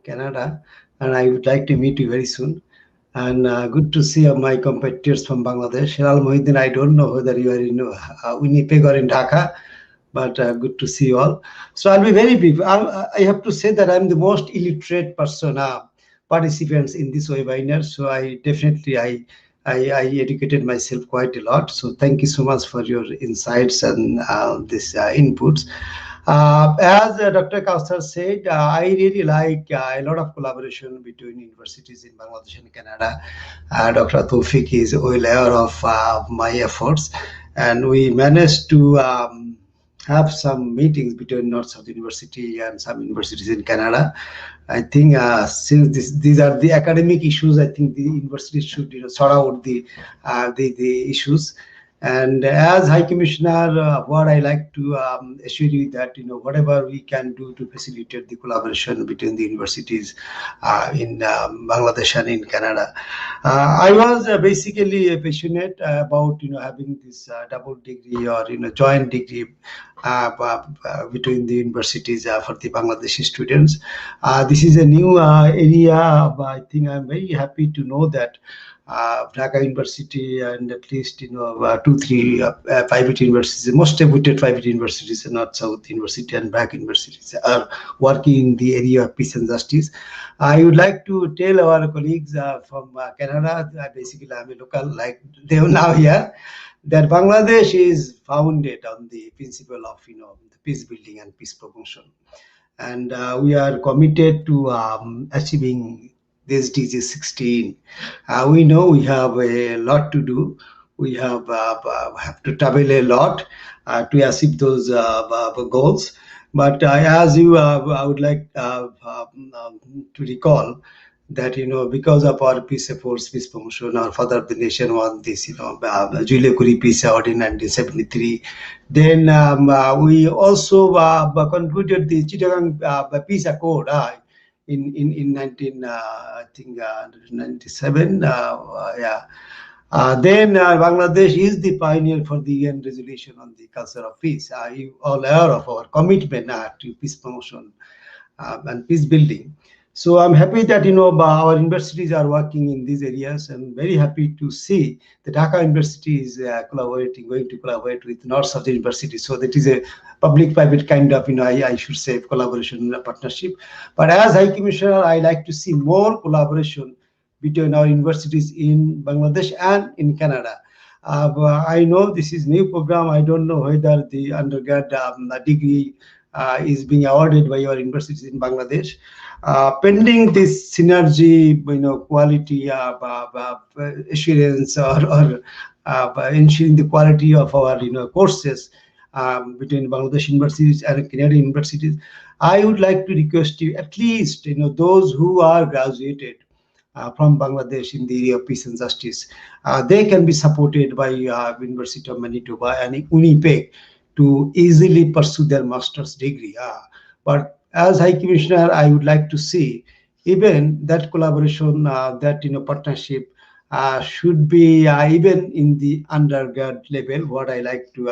Canada, and I would like to meet you very soon. And good to see my competitors from Bangladesh. Hilal Mohideen, I don't know whether you are in Winnipeg or in Dhaka, but good to see you all. So I'll be very brief. I have to say that I'm the most illiterate person, participants in this webinar. So I definitely, I educated myself quite a lot. So thank you so much for your insights and these inputs. As Dr. Kausar said, I really like a lot of collaboration between universities in Bangladesh and Canada. Dr. Tawfiq is well aware of my efforts, and we managed to have some meetings between North-South University and some universities in Canada. I think since these are the academic issues, I think the universities should sort out the issues. And as High Commissioner, what I like to assure you that whatever we can do to facilitate the collaboration between the universities in Bangladesh and in Canada. I was basically passionate about having this double degree or joint degree between the universities for the Bangladeshi students. This is a new area. I think I'm very happy to know that Dhaka University and at least 2-3 private universities, most reputed private universities, North-South University and back universities, are working in the area of peace and justice. I would like to tell our colleagues from Canada, basically I'm a local like they are now here, that Bangladesh is founded on the principle of the peace building and peace promotion, and we are committed to achieving this SDG 16. We know we have a lot to do. We have to travel a lot to achieve those goals. But as you, I would like to recall that because of our peace efforts, peace promotion, our father of the nation won this Julia Curie Peace Award in 1973. Then we also concluded the Chittagong Peace Accord in 1997. Then Bangladesh is the pioneer for the UN resolution on the culture of peace. You all aware of our commitment to peace promotion and peace building. So I'm happy that our universities are working in these areas, and very happy to see that Dhaka University is going to collaborate with North-South University. So that is a public-private kind of I should say collaboration and partnership. But as High Commissioner, I like to see more collaboration between our universities in Bangladesh and in Canada. I know this is new program. I don't know whether the undergrad degree is being awarded by our universities in Bangladesh. Pending this synergy, quality assurance or ensuring the quality of our courses between Bangladesh universities and Canadian universities, I would like to request you at least those who are graduated from Bangladesh in the area of peace and justice, they can be supported by University of Manitoba and Winnipeg to easily pursue their master's degree. But as High Commissioner, I would like to see even that collaboration, that partnership should be even in the undergrad level. What I like to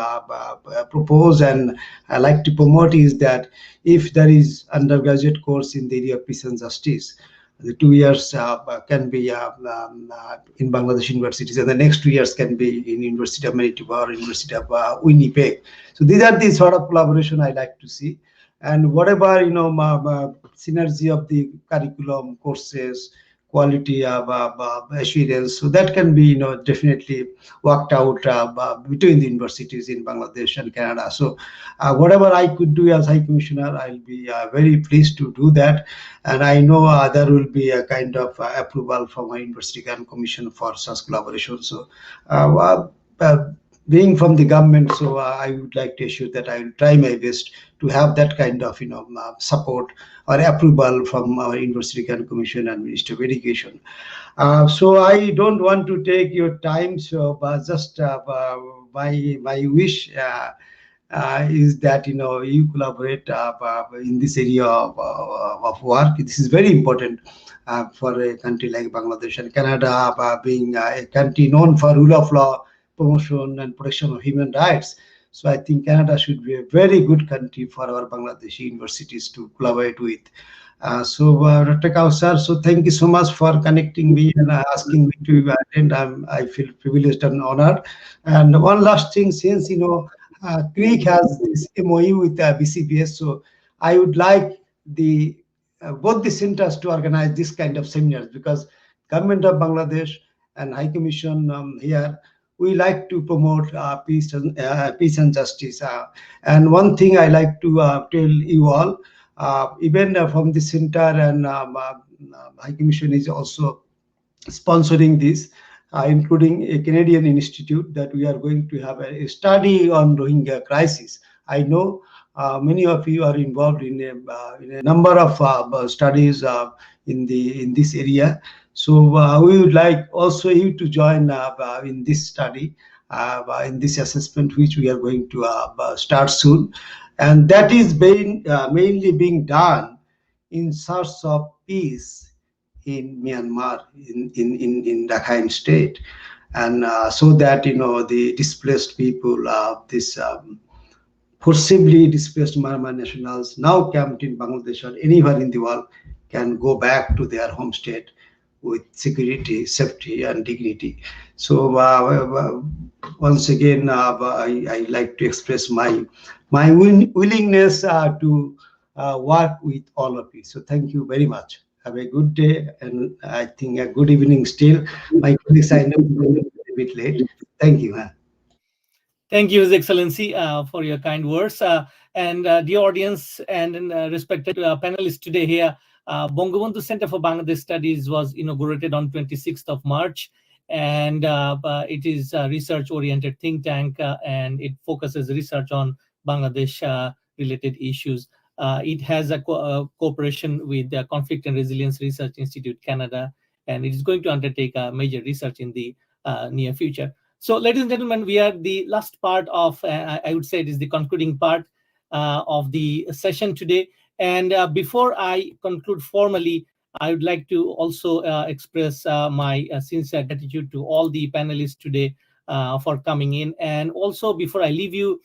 propose and I like to promote is that if there is undergraduate course in the area of peace and justice, the 2 years can be in Bangladesh universities, and the next 2 years can be in University of Manitoba or University of Winnipeg. So these are the sort of collaboration I like to see. And whatever synergy of the curriculum, courses, quality of assurance, so that can be definitely worked out between the universities in Bangladesh and Canada. So whatever I could do as High Commissioner, I'll be very pleased to do that. And I know there will be a kind of approval from my University and Commission for such collaboration. So being from the government, so I would like to assure that I will try my best to have that kind of support or approval from our University and Commission and Ministry of Education. So I don't want to take your time. So just my wish is that you collaborate in this area of work. This is very important for a country like Bangladesh and Canada, being a country known for rule of law, promotion and protection of human rights. So I think Canada should be a very good country for our Bangladeshi universities to collaborate with. So Dr. Kausar, so thank you so much for connecting me and asking me to attend. I feel privileged and honored. And one last thing, since CRRIC has this MOU with BCPS, so I would like both the centers to organize this kind of seminars, because Government of Bangladesh and High Commission here, we like to promote peace and justice. And one thing I like to tell you all, even from the center and High Commission is also sponsoring this, including a Canadian institute, that we are going to have a study on Rohingya crisis. I know many of you are involved in a number of studies in this area. So we would like also you to join in this study, in this assessment, which we are going to start soon. And that is mainly being done in search of peace in Myanmar, in Rakhine State, and so that the displaced people, this forcibly displaced Myanmar nationals now camped in Bangladesh or anywhere in the world can go back to their home state with security, safety, and dignity. So once again, I like to express my willingness to work with all of you. So thank you very much. Have a good day, and I think a good evening still. My colleagues, I know a bit late. Thank you. Thank you, His Excellency, for your kind words. And dear audience and respected panelists today here, Bangabandhu Center for Bangladesh Studies was inaugurated on 26th of March. And it is a research-oriented think tank, and it focuses research on Bangladesh-related issues. It has a cooperation with the Conflict and Resilience Research Institute, Canada, and it is going to undertake a major research in the near future. So, ladies and gentlemen, we are the last part of, I would say it is the concluding part of the session today. And before I conclude formally, I would like to also express my sincere gratitude to all the panelists today for coming in. And also, before I leave you,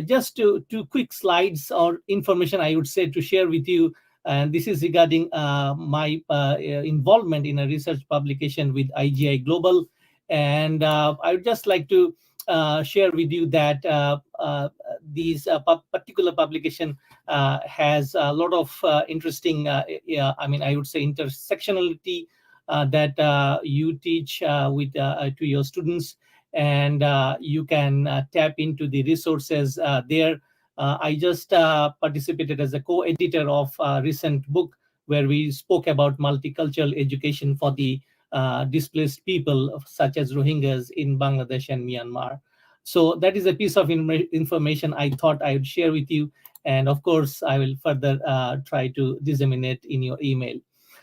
just two quick slides or information I would say to share with you. And this is regarding my involvement in a research publication with IGI Global. And I would just like to share with you that these particular publication has a lot of interesting, I would say intersectionality that you teach with to your students, and you can tap into the resources there. I just participated as a co-editor of a recent book where we spoke about multicultural education for the displaced people such as Rohingyas in Bangladesh and Myanmar. So that is a piece of information I thought I would share with you. And of course, I will further try to disseminate in your email.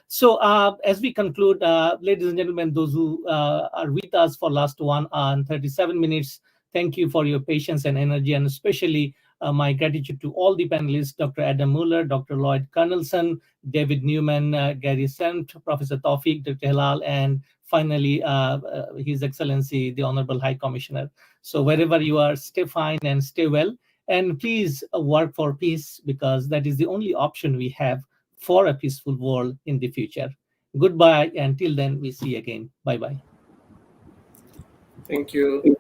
So as we conclude, ladies and gentlemen, those who are with us for last 1 hour and 37 minutes, thank you for your patience and energy, and especially my gratitude to all the panelists, Dr. Adam Muller, Dr. Lloyd Carnelson, David Newman, Gary Sant, Professor Tawfiq, Dr. Hilal, and finally, His Excellency, the Honourable High Commissioner. So wherever you are, stay fine and stay well. And please work for peace, because that is the only option we have for a peaceful world in the future. Goodbye. Until then, we see you again. Bye-bye. Thank you.